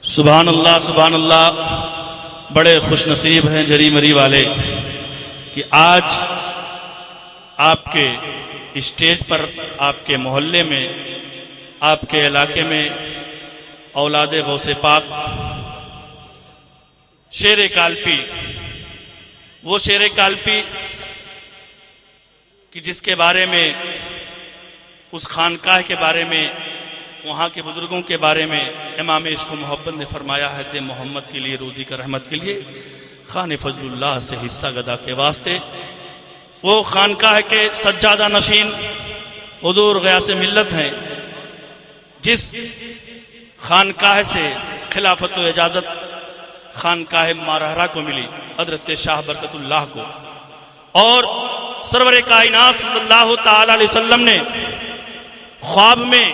سبحان اللہ، بڑے خوش نصیب ہیں جری مری والے کہ آج آپ کے اسٹیج پر، آپ کے محلے میں، آپ کے علاقے میں اولاد غوث پاک شیر کالپی، وہ شیر کالپی کہ جس کے بارے میں، اس خانقاہ کے بارے میں، وہاں کے بزرگوں کے بارے میں امام عشق و محبت نے فرمایا ہے دے محمد کے لیے، روزی کا رحمت کے لیے خان فضل اللہ سے حصہ گدا کے واسطے۔ وہ خانقاہ کے سجادہ نشین حضور غیاث ملت ہیں، جس خانقاہ سے خلافت و اجازت خانقاہ مارہرہ کو ملی، حضرت شاہ برکت اللہ کو، اور سرور کائنات صلی اللہ تعالی علیہ وسلم نے خواب میں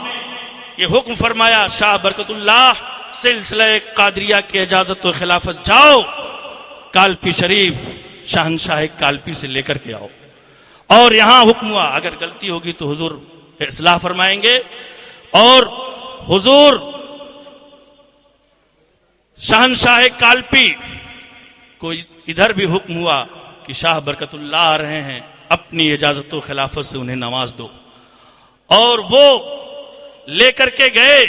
یہ حکم فرمایا، شاہ برکت اللہ سلسلہ قادریہ کی اجازت و خلافت جاؤ، کالپی شریف شہنشاہ کالپی سے لے کر کے آؤ۔ اور یہاں حکم ہوا، اگر غلطی ہوگی تو حضور اصلاح فرمائیں گے، اور حضور شہنشاہ کالپی کو ادھر بھی حکم ہوا کہ شاہ برکت اللہ آ رہے ہیں، اپنی اجازت و خلافت سے انہیں نواز دو، اور وہ لے کر کے گئے۔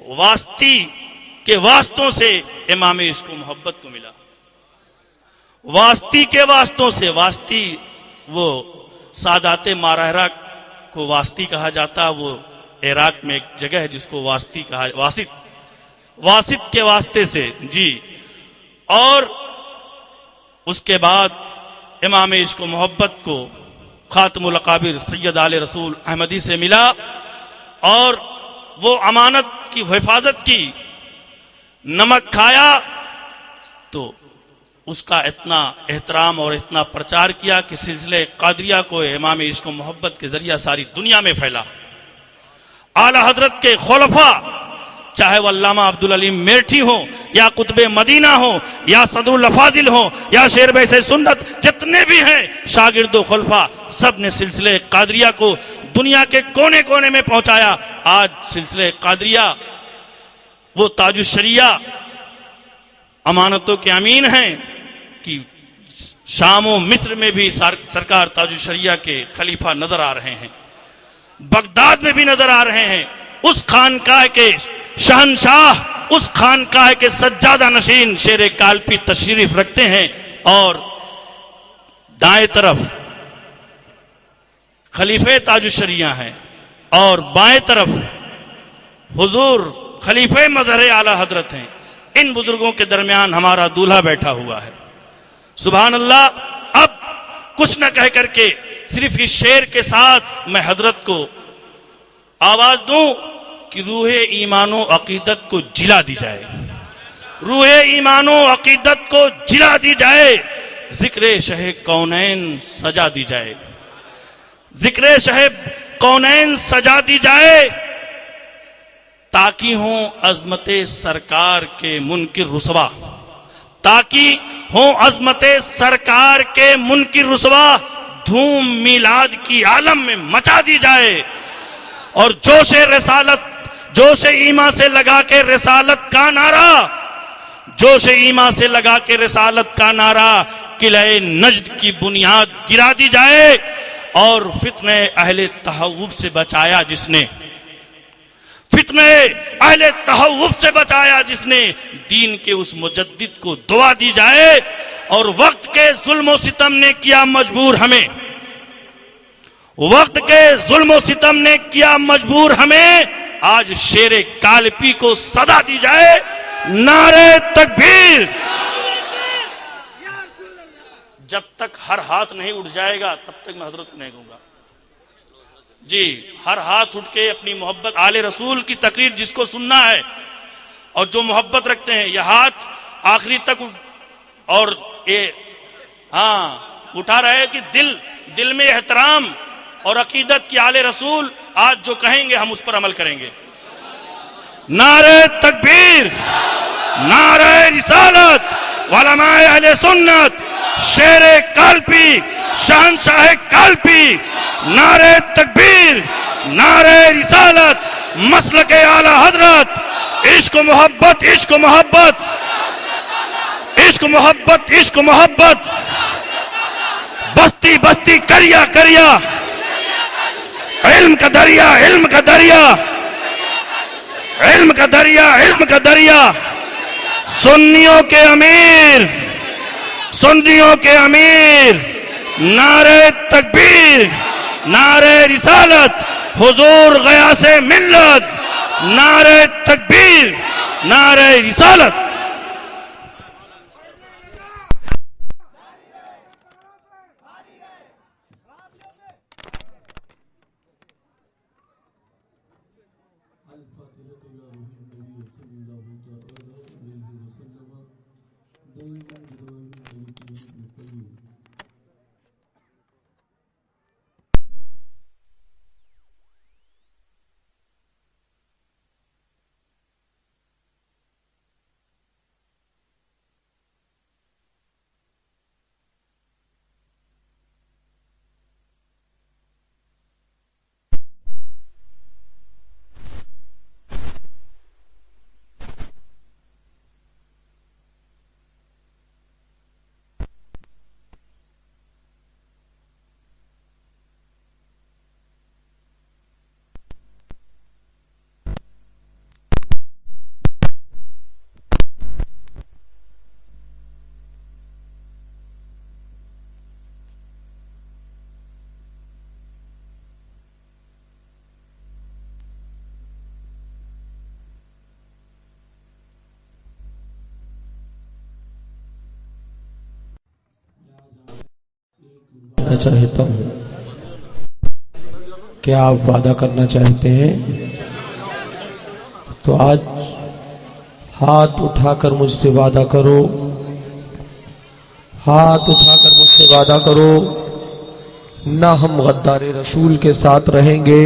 واسطی کے واسطوں سے امام عشق و محبت کو ملا، واسطی کے واسطوں سے۔ واسطی وہ سادات مارہرہ کو واسطی کہا جاتا، وہ عراق میں ایک جگہ ہے جس کو واسطی کہا، واسط کے واسطے سے جی۔ اور اس کے بعد امام عشق و محبت کو خاتم الاکابر سید آل رسول احمدی سے ملا، اور وہ امانت کی حفاظت کی، نمک کھایا تو اس کا اتنا احترام اور اتنا پرچار کیا کہ سلسلہ قادریہ کو امام عشق و محبت کے ذریعہ ساری دنیا میں پھیلا۔ اعلی حضرت کے خلفاء، چاہے وہ علامہ عبدالعلیم میرٹھی ہوں، یا قطب مدینہ ہوں، یا صدر الافاضل ہوں، یا شیر بیس سنت، جتنے بھی ہیں شاگرد و خلفاء، سب نے سلسلہ قادریہ کو دنیا کے کونے کونے میں پہنچایا۔ آج سلسلہ قادریہ وہ تاج الشریعہ امانتوں کے امین ہیں کہ شام و مصر میں بھی سرکار تاج الشریعہ کے خلیفہ نظر آ رہے ہیں، بغداد میں بھی نظر آ رہے ہیں۔ اس خانقاہ کے شہنشاہ، اس خانقاہ کے سجادہ نشین شیر کالپی تشریف رکھتے ہیں، اور دائیں طرف خلیفہ تاج الشریعہ ہیں، اور بائیں طرف حضور خلیفہ مظہر اعلی حضرت ہیں۔ ان بزرگوں کے درمیان ہمارا دولہا بیٹھا ہوا ہے۔ سبحان اللہ۔ اب کچھ نہ کہہ کر کے صرف اس شعر کے ساتھ میں حضرت کو آواز دوں کہ روح ایمان و عقیدت کو جلا دی جائے، روح ایمان و عقیدت کو جلا دی جائے، ذکر شہ کونین سجا دی جائے، ذکر شہ کونین سجا دی جائے، تاکہ ہوں عظمت سرکار کے منکر رسوا، تاکہ ہوں عظمت سرکار کے منکر رسوا، دھوم میلاد کی عالم میں مچا دی جائے، اور جوش رسالت، جوش ایمان سے لگا کے رسالت کا نعرہ، جوش ایمان سے لگا کے رسالت کا نعرہ، قلعہ نجد کی بنیاد گرا دی جائے، اور فتنہ اہل تحوف سے بچایا جس نے، فتنہ اہل تحوف سے بچایا جس نے، دین کے اس مجدد کو دعا دی جائے، اور وقت کے ظلم و ستم نے کیا مجبور ہمیں، وقت کے ظلم و ستم نے کیا مجبور ہمیں، آج شیر کالپی کو صدا دی جائے، نعرہ تکبیر۔ جب تک ہر ہاتھ نہیں اٹھ جائے گا تب تک میں حضرت کو نہیں کہوں گا جی۔ ہر ہاتھ اٹھ کے اپنی محبت آل رسول کی تقریر جس کو سننا ہے اور جو محبت رکھتے ہیں، یہ ہاتھ آخری تک اور یہ اٹھا رہے کہ دل میں احترام اور عقیدت کی آل رسول آج جو کہیں گے ہم اس پر عمل کریں گے۔ نعرہ تکبیر، نعرہ رسالت، علماء اہل سنت، شیر کالپی، شہنشاہ کالپی، نعرہ تکبیر، نعرہ رسالت، مسلک اعلی حضرت، عشق محبت عشق محبت عشق محبت عشق محبت بستی بستی کریا کریا علم کا دریا علم کا دریا علم کا دریا علم کا دریا سنیوں کے امیر سنیوں کے امیر نعرہ تکبیر نعرہ رسالت حضور غیاث ملت نعرہ تکبیر نعرہ رسالت چاہتا ہوں کہ آپ وعدہ کرنا چاہتے ہیں تو آج ہاتھ اٹھا کر مجھ سے وعدہ کرو ہاتھ اٹھا کر مجھ سے وعدہ کرو نہ ہم غدار رسول کے ساتھ رہیں گے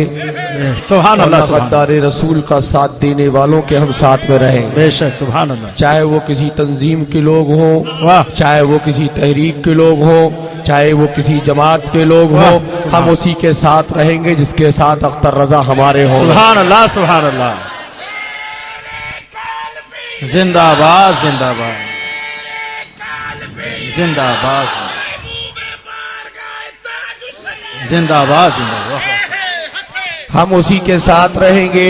سبحان اللہ نہ غدار رسول کا ساتھ دینے والوں کے ہم ساتھ میں رہیں گے بے شک سبحان اللہ چاہے وہ کسی تنظیم کے لوگ ہوں واہ چاہے وہ کسی تحریک کے لوگ ہوں چاہے وہ کسی جماعت کے لوگ ہوں ہم اسی کے ساتھ رہیں گے جس کے ساتھ اختر رضا ہمارے ہوں سبحان اللہ سبحان اللہ زندہ آباد زندہ آباد زندہ آباد زندہ آباد زندہ آباد ہم اسی کے ساتھ رہیں گے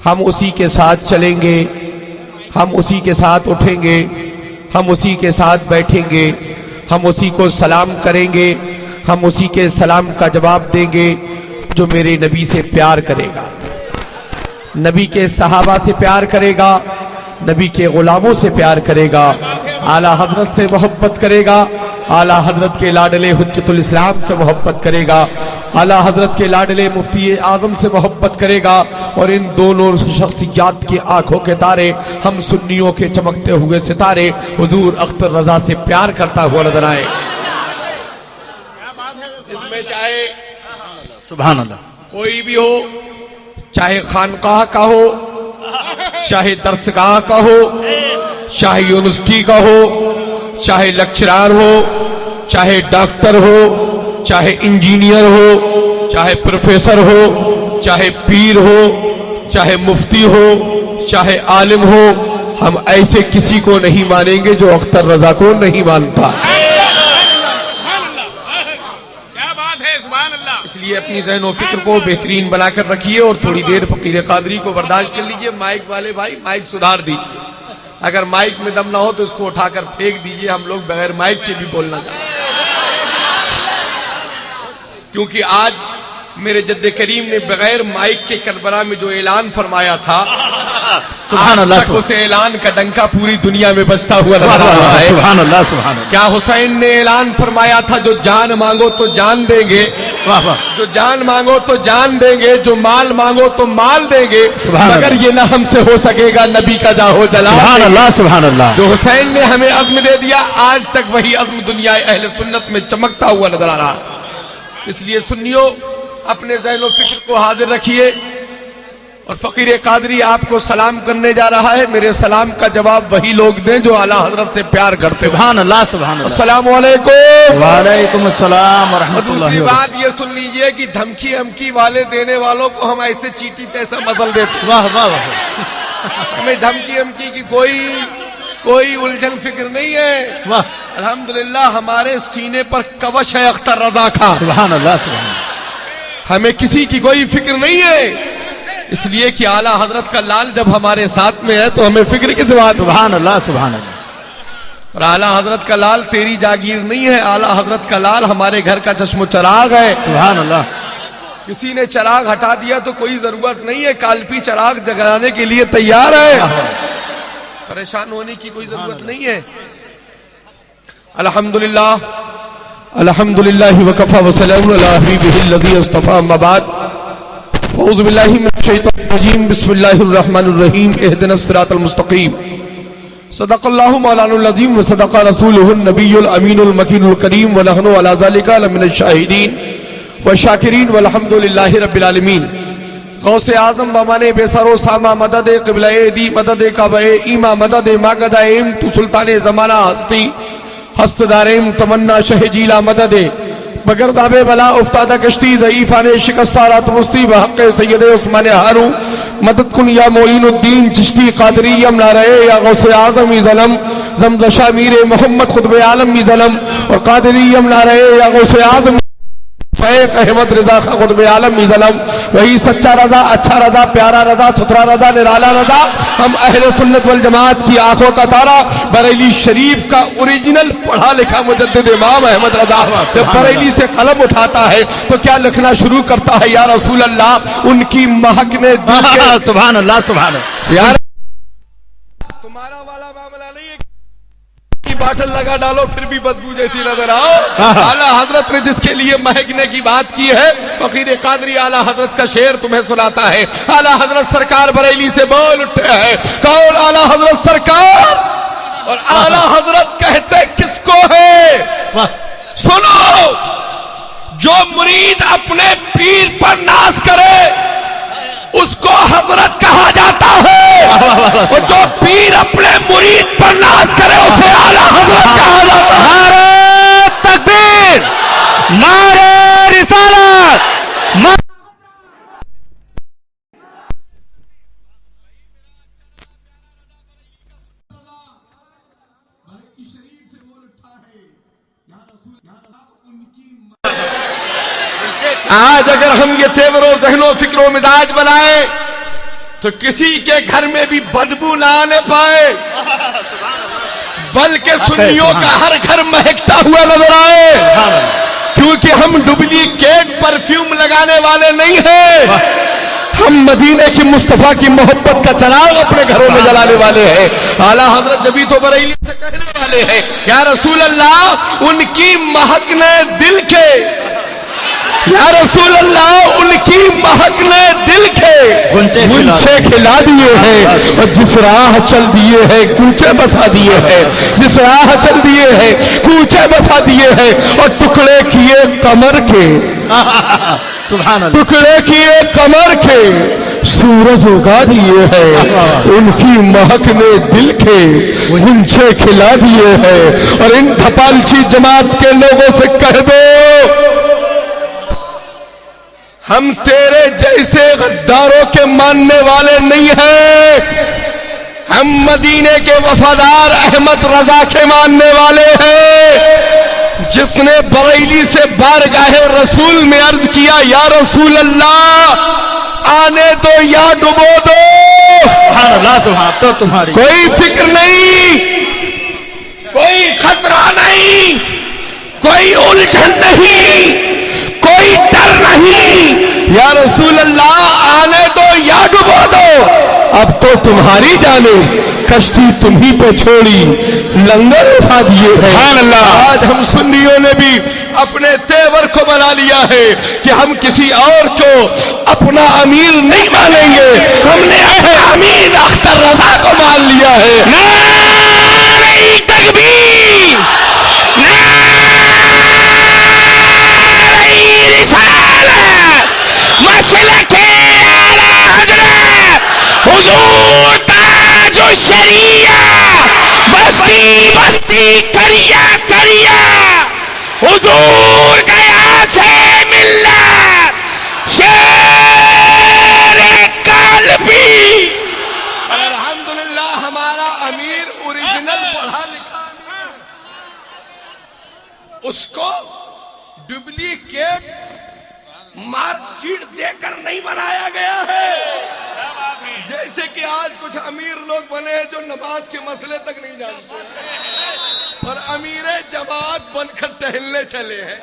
ہم اسی کے ساتھ چلیں گے ہم اسی کے ساتھ اٹھیں گے ہم اسی کے ساتھ بیٹھیں گے ہم اسی کو سلام کریں گے ہم اسی کے سلام کا جواب دیں گے جو میرے نبی سے پیار کرے گا نبی کے صحابہ سے پیار کرے گا نبی کے غلاموں سے پیار کرے گا اعلیٰ حضرت سے محبت کرے گا اعلیٰ حضرت کے لاڈلے حجت الاسلام سے محبت کرے گا اعلیٰ حضرت کے لاڈلے مفتی اعظم سے محبت کرے گا اور ان دونوں شخصیات کی آنکھوں کے تارے ہم سنیوں کے چمکتے ہوئے ستارے حضور اختر رضا سے پیار کرتا ہوا نظر آئے اس میں چاہے سبحان اللہ کوئی بھی ہو چاہے خانقاہ کا ہو چاہے درسگاہ کا ہو چاہے یونیورسٹی کا ہو چاہے لیکچرار ہو چاہے ڈاکٹر ہو چاہے انجینئر ہو چاہے پروفیسر ہو چاہے پیر ہو چاہے مفتی ہو چاہے عالم ہو ہم ایسے کسی کو نہیں مانیں گے جو اختر رضا کو نہیں مانتا اس لیے اپنی ذہن و فکر کو بہترین بنا کر رکھیے اور تھوڑی دیر فقیر قادری کو برداشت کر لیجئے مائک والے بھائی مائک سدھار دیجئے اگر مائک میں دم نہ ہو تو اس کو اٹھا کر پھینک دیجئے ہم لوگ بغیر مائک کے بھی بولنا چاہتے ہیں کیونکہ آج میرے جد کریم نے بغیر مائک کے کربلا میں جو اعلان فرمایا تھا سبحان اللہ تک اس اعلان کا ڈنکا پوری دنیا میں بجتا ہوا نظر آ رہا ہے سبحان اللہ سبحان اللہ کیا حسین نے اعلان فرمایا تھا جو جان مانگو تو جان دیں گے واہ واہ جو جان مانگو تو جان دیں گے جو مال مانگو تو مال دیں گے سبحان مگر اللہ یہ نہ ہم سے ہو سکے گا نبی کا جاہو جلال سبحان اللہ سبحان اللہ جو حسین نے ہمیں عزم دے دیا آج تک وہی عزم دنیا اہل سنت میں چمکتا ہوا نظر آ رہا ہے اس لیے سنیوں اپنے ذہن و فکر کو حاضر رکھیے اور فقیر قادری آپ کو سلام کرنے جا رہا ہے میرے سلام کا جواب وہی لوگ دیں جو اعلیٰ حضرت سے پیار کرتے ہیں سبحان اللہ سبحان اللہ السلام علیکم وعلیکم السلام اور ورحمۃ دوسری اللہ بات یہ سن لیجئے کہ دھمکی ہمکی والے دینے والوں کو ہم ایسے چیٹی جیسا مزل دیتے ہیں واہ واہ واہ ہمیں دھمکی ہمکی کی کوئی الجھن فکر نہیں ہے. واہ الحمدللہ ہمارے سینے پر کوش ہے اختر رضا کا. سبحان اللہ سبحان اللہ. ہمیں کسی کی کوئی فکر نہیں ہے، اس لیے کہ اعلیٰ حضرت کا لال جب ہمارے ساتھ میں ہے تو ہمیں فکر کس بات. سبحان اللہ سبحان اللہ. اور اعلیٰ حضرت کا لال تیری جاگیر نہیں ہے، اعلیٰ حضرت کا لال ہمارے گھر کا چشم و چراغ ہے. سبحان اللہ. کسی نے چراغ ہٹا دیا تو کوئی ضرورت نہیں ہے، کالپی چراغ جگانے کے لیے تیار ہے، پریشان ہونے کی کوئی ضرورت نہیں ہے. الحمدللہ الحمدللہ وکفی وسلام علی حبیبہ الذی اصطفی. اما بعد اعوذ باللہ من الشیطان الرجیم. بسم اللہ الرحمن الرحیم. اہدنا الصراط المستقیم. صدق اللہ مولانا العظیم وصدق رسولہ النبی الامین المکین الکریم ونحن علی ذلک لمن الشاہدین والشاکرین والحمدللہ رب العالمین. غوث اعظم بامانے بے سر و سامہ مدد قبلہ دی مدد کعبہ ایمہ مدد ماگدہ ایم تو سلطان زمانہ ہستی ہست داریم تمنا شہ جیلا مدد بگردہ بے بلا افتادہ کشتی ضعیفان شکستارات مستی بحق سید عثمان ہارو مدد کن یا معین الدین چشتی قادری یم نارے یا غوث اعظم ظلم زمدشہ میر محمد خطب عالم ظلم اور قادری یم نارے یا غوث اعظم فیق احمد رضا خطب عالم ظلم. وہی سچا رضا، اچھا رضا، پیارا رضا، ستھرا رضا، نرالا رضا. ہم اہل سنت والجماعت کی آنکھوں کا تارا بریلی شریف کا اوریجنل پڑھا لکھا مجدد امام احمد رضا جب بریلی سے قلم اٹھاتا ہے تو کیا لکھنا شروع کرتا ہے؟ یا رسول اللہ ان کی مہک نے دل کے. سبحان اللہ سبحان اللہ. یار تمہارا والا معاملہ نہیں ہے باٹل لگا ڈالو پھر بھی بدبو جیسی نظر آؤ. اعلیٰ حضرت نے جس کے لیے مہکنے کی بات کی ہے فقیر قادری اعلیٰ حضرت کا شعر تمہیں سناتا ہے. اعلیٰ حضرت سرکار بریلی سے بول اٹھے ہیں. کون؟ اعلیٰ حضرت سرکار. اور اعلیٰ حضرت کہتے کس کو ہے؟ سنو، جو مرید اپنے پیر پر ناز کرے اس کو حضرت کہا جاتا ہے، اور جو پیر اپنے مرید پر ناز کرے اسے اعلیٰ حضرت کہا جاتا ہے. نعرہ تکبیر، نعرہ رسالت. آج اگر ہم یہ تیور و ذہن و فکر و مزاج بنائیں تو کسی کے گھر میں بھی بدبو نہ آنے پائے، بلکہ سنیوں کا ہر گھر مہکتا ہوا نظر آئے، کیونکہ ہم ڈپلیکیٹ پرفیوم لگانے والے نہیں ہیں. ہم مدینے کی مصطفیٰ کی محبت کا چراغ اپنے گھروں میں جلانے والے ہیں. اعلیٰ حضرت جبھی تو بریلی سے کہنے والے ہیں یا رسول اللہ ان کی مہک نے دل کے، یا رسول اللہ ان کی مہک نے دل کے گنچے کھلا دیے ہیں، اور جس راہ چل دیے ہیں کوچے بسا دیے ہیں، جس راہ چل دیے ہیں کوچے بسا دیے ہیں، اور ٹکڑے کیے کمر کے، سبحان اللہ. ٹکڑے کیے کمر کے سورج اگا دیے ہیں. ان کی مہک نے دل کے گنچے کھلا دیے ہیں. اور ان دھپالچی جماعت کے لوگوں سے کہہ دو ہم تیرے جیسے غداروں کے ماننے والے نہیں ہیں، ہم مدینے کے وفادار احمد رضا کے ماننے والے ہیں، جس نے بریلی سے بارگاہ رسول میں عرض کیا یا رسول اللہ آنے دو یا ڈبو دو. سبحان اللہ سبحان اللہ. تو تمہاری کوئی فکر نہیں، کوئی خطرہ نہیں، کوئی الجھن نہیں، کوئی ڈر نہیں. یا رسول اللہ آنے دو یا ڈبو دو. اب تو تمہاری جانب کشتی تمہیں پہ چھوڑی، لنگر اٹھا دیے ہیں. سبحان اللہ. آج ہم سنیوں نے بھی اپنے تیور کو بنا لیا ہے کہ ہم کسی اور کو اپنا امیر نہیں مانیں گے، ہم نے امیر اختر رضا کو مان لیا ہے. نعرہ تکبیر، نعرہ رسالت، مسلک اعلیٰ حضرت حضور تاج الشریعہ، بستی بستی کریا کریا حضور گیا سے ملت، شیر قلبی. امیر اوریجنل پڑھا لکھا امیر، اس کو ڈپلیکیٹ مارک شیٹ دے کر نہیں بنایا گیا ہے، جیسے کہ آج کچھ امیر لوگ بنے ہیں جو نماز کے مسئلے تک نہیں جانتے اور امیر جماعت بن کر ٹہلنے چلے ہیں۔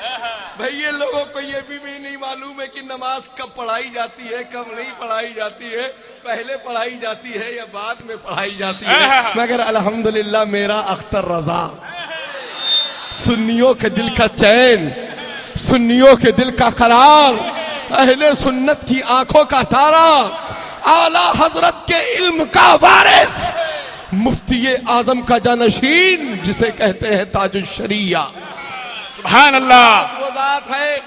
بھئی یہ لوگوں کو یہ بھی نہیں معلوم ہے کہ نماز کب پڑھائی جاتی ہے، کب نہیں پڑھائی جاتی ہے، پہلے پڑھائی جاتی ہے یا بعد میں پڑھائی جاتی ہے۔ مگر الحمدللہ میرا اختر رضا، سنیوں کے دل کا چین، سنیوں کے دل کا قرار، اہل سنت کی آنکھوں کا تارا، اعلیٰ حضرت کے علم کا وارث، مفتی اعظم کا جانشین، جسے کہتے ہیں تاج الشریعہ۔ سبحان اللہ۔ وہ ذات ہے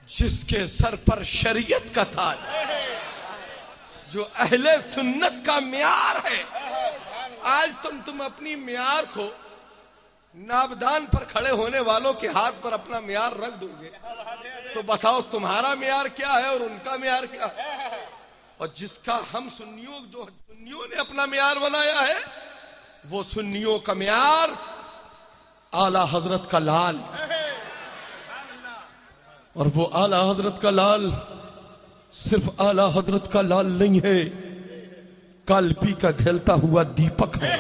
جس کے سر پر شریعت کا تاج ہے، جو اہل سنت کا معیار ہے۔ آج تم اپنی معیار کو نابدان پر کھڑے ہونے والوں کے ہاتھ پر اپنا معیار رکھ دو گے تو بتاؤ تمہارا معیار کیا ہے اور ان کا معیار کیا ہے؟ اور جس کا ہم سنیوں نے اپنا معیار بنایا ہے، وہ سنیوں کا معیار اعلیٰ حضرت کا لال، اور وہ اعلیٰ حضرت کا لال صرف اعلیٰ حضرت کا لال نہیں ہے، کالپی کا گھیلتا ہوا دیپک ہے،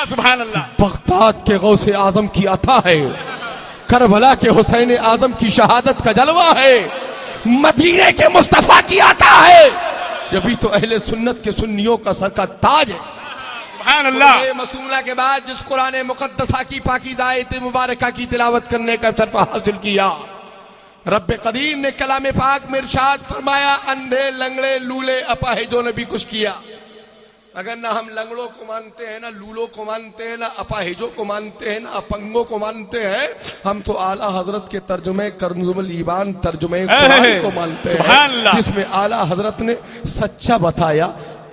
سبحان اللہ۔ بغداد کے غوث اعظم کی عطا ہے، کربلا کے حسین اعظم کی شہادت کا جلوہ ہے، مدینے کے مصطفیٰ کی عطا ہے، یہی تو اہل سنت کے سنیوں کا سر کا تاج ہے۔ سبحان اللہ۔ مسئولہ کے بعد جس قرآن مقدسہ کی پاکیزہ آیت مبارکہ کی تلاوت کرنے کا شرف حاصل کیا، رب قدیر نے کلام پاک میں ارشاد فرمایا، اندھے لنگڑے لولے اپاہجوں نے بھی کچھ کیا۔ اگر نہ ہم لنگڑوں کو مانتے ہیں، نہ لولوں کو مانتے ہیں، نہ اپاہجوں کو مانتے ہیں، نہ اپنگوں کو مانتے ہیں، ہم تو اعلیٰ حضرت کے ترجمے کنز الایمان ترجمے قرآن کو مانتے ہیں، جس میں اعلیٰ حضرت نے سچا بتایا،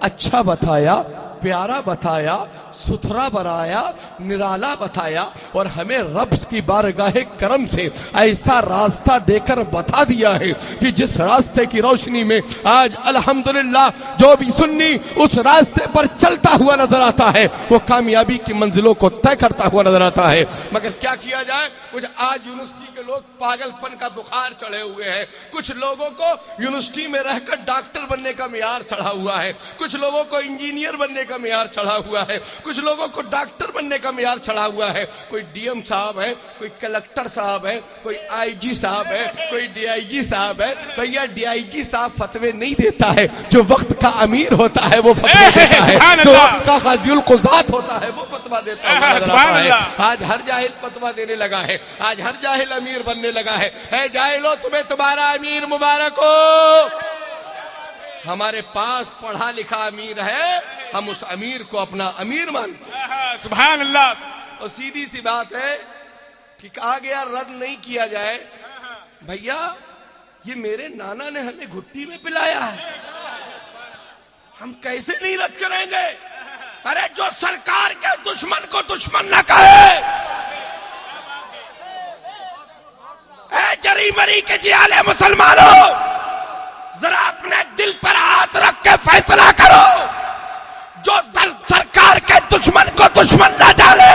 اچھا بتایا، پیارا بتایا، ستھرا بنایا، نرالا بتایا، اور ہمیں رب کی بارگاہ کرم سے ایسا راستہ دے کر بتا دیا ہے کہ جس راستے کی روشنی میں آج الحمدللہ جو بھی سنی اس راستے پر چلتا ہوا نظر آتا ہے، وہ کامیابی کی منزلوں کو طے کرتا ہوا نظر آتا ہے۔ مگر کیا کیا جائے، کچھ آج یونیورسٹی کے لوگ پاگل پن کا بخار چڑھے ہوئے ہیں، کچھ لوگوں کو یونیورسٹی میں رہ کر ڈاکٹر بننے کا معیار چڑھا ہوا ہے، کچھ لوگوں کو انجینئر بننے کا معیار چڑھا ہوا ہے، کچھ لوگوں کو ڈاکٹر بننے کا معیار چڑھا ہوا ہے، کوئی ڈی ایم صاحب ہے، کوئی کلکٹر صاحب ہے، کوئی آئی جی صاحب ہے، کوئی ڈی آئی جی صاحب ہے۔ بھیا ڈی آئی جی صاحب فتوے نہیں دیتا ہے، جو وقت کا امیر ہوتا ہے وہ فتوے دیتا ہے، جو وقت کا قاضی القضات ہوتا ہے وہ فتویٰ دیتا ہے۔ آج ہر جاہل فتویٰ دینے لگا ہے، آج ہر جاہل امیر بننے لگا ہے۔ اے جاہلو، تمہیں تمہارا امیر مبارک ہو۔ ہمارے پاس پڑھا لکھا امیر ہے، ہم اس امیر کو اپنا امیر مانتے ہیں۔ سبحان اللہ۔ اور سیدھی سی بات ہے کہ کہا گیا رد نہیں کیا جائے، بھیا یہ میرے نانا نے ہمیں گھٹی میں پلایا ہے، ہم کیسے نہیں رد کریں گے؟ ارے جو سرکار کے دشمن کو دشمن نہ کہے، اے جری مری کے جیالے مسلمانوں، ذرا اپنے دل پر ہاتھ رکھ کے فیصلہ کرو، جو سرکار کے دشمن کو دشمن نہ جانے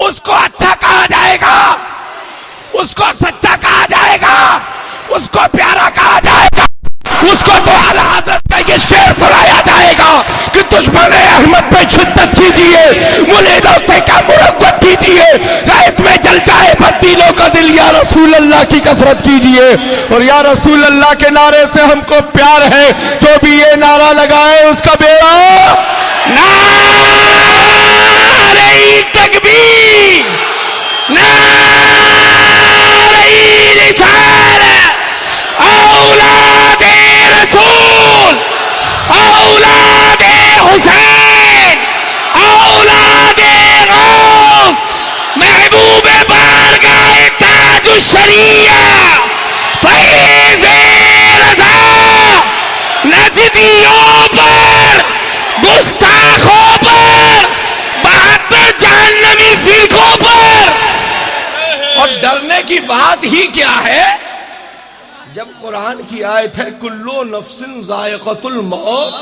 اس کو اچھا کہا جائے گا، اس کو سچا کہا جائے گا، اس کو پیارا کہا جائے گا، اس کو تو اعلیٰ حضرت کا یہ شعر سنایا جائے گا کہ دشمن احمد پہ شدت کیجئے، مریدوں سے کیا مروت کیجئے، اس میں جل جائے بدینوں کا دل، یا رسول اللہ کی کثرت کیجئے۔ اور یا رسول اللہ کے نعرے سے ہم کو پیار ہے، جو بھی یہ نعرہ لگائے اس کا بیڑا نعرہ تکبیر، نعرہ رسالت، اولاد رسول، اولاد حسین، اولاد غوث، محبوب بارگاہ تاج الشریعہ، فیض رضا، نجدیوں پر، گستاخوں پر، 72 جہنمی فرقوں پر۔ اور ڈرنے کی بات ہی کیا ہے جب قرآن کی آیت ہے کلو نفس ذائقۃ الموت،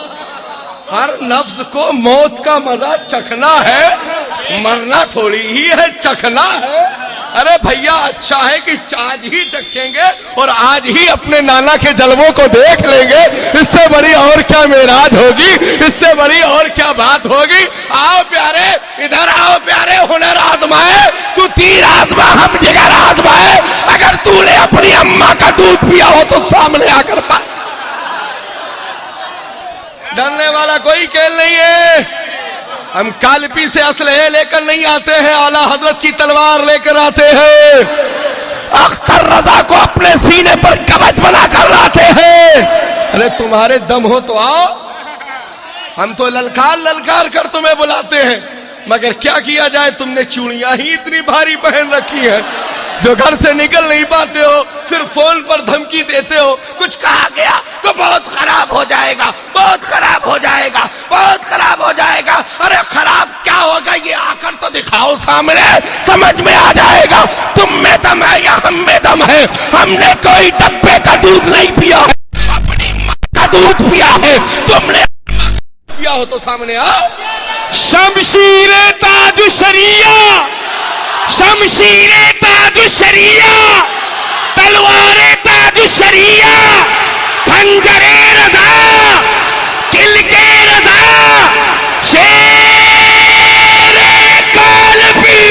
ہر نفس کو موت کا مزہ چکھنا ہے، مرنا تھوڑی ہی ہے، چکھنا ہے۔ ارے بھیا اچھا ہے کہ آج ہی چکھیں گے اور آج ہی اپنے نانا کے جلووں کو دیکھ لیں گے، اس سے بڑی اور کیا معراج ہوگی، اس سے بڑی اور کیا بات ہوگی۔ آؤ پیارے، ادھر آؤ پیارے، ہنر آزمائے، تو تیر آزما، ہم جگر آزمائے۔ اگر تو نے اپنی اماں کا دودھ پیا ہو تو سامنے آ کر پا۔ ڈرنے والا کوئی کھیل نہیں ہے، ہم کالپی سے اسلحے لے کر نہیں آتے ہیں، اعلیٰ حضرت کی تلوار لے کر آتے ہیں، اختر رضا کو اپنے سینے پر کبج بنا کر لاتے ہیں۔ ارے تمہارے دم ہو تو آؤ، ہم تو للکار للکار کر تمہیں بلاتے ہیں، مگر کیا کیا جائے، تم نے چوڑیاں ہی اتنی بھاری پہن رکھی ہیں جو گھر سے نکل نہیں پاتے ہو، صرف فون پر دھمکی دیتے ہو، کچھ کہا گیا تو بہت خراب ہو جائے گا، بہت خراب ہو جائے گا، بہت خراب ہو جائے گا۔ ارے خراب کیا ہوگا، یہ آ کر تو دکھاؤ سامنے، سمجھ میں آ جائے گا تم میں دم ہے یا ہم میں دم ہے۔ ہم نے کوئی ڈبے کا دودھ نہیں پیا ہے، اپنی ماں کا دودھ پیا ہے، تم نے پیا ہو تو سامنے آؤ۔ شمشیر تاج الشریعہ، شمشیر تاج الشریعہ، تلوار تاج الشریعہ، خنجر رضا، کلک رضا، شیر کالپی۔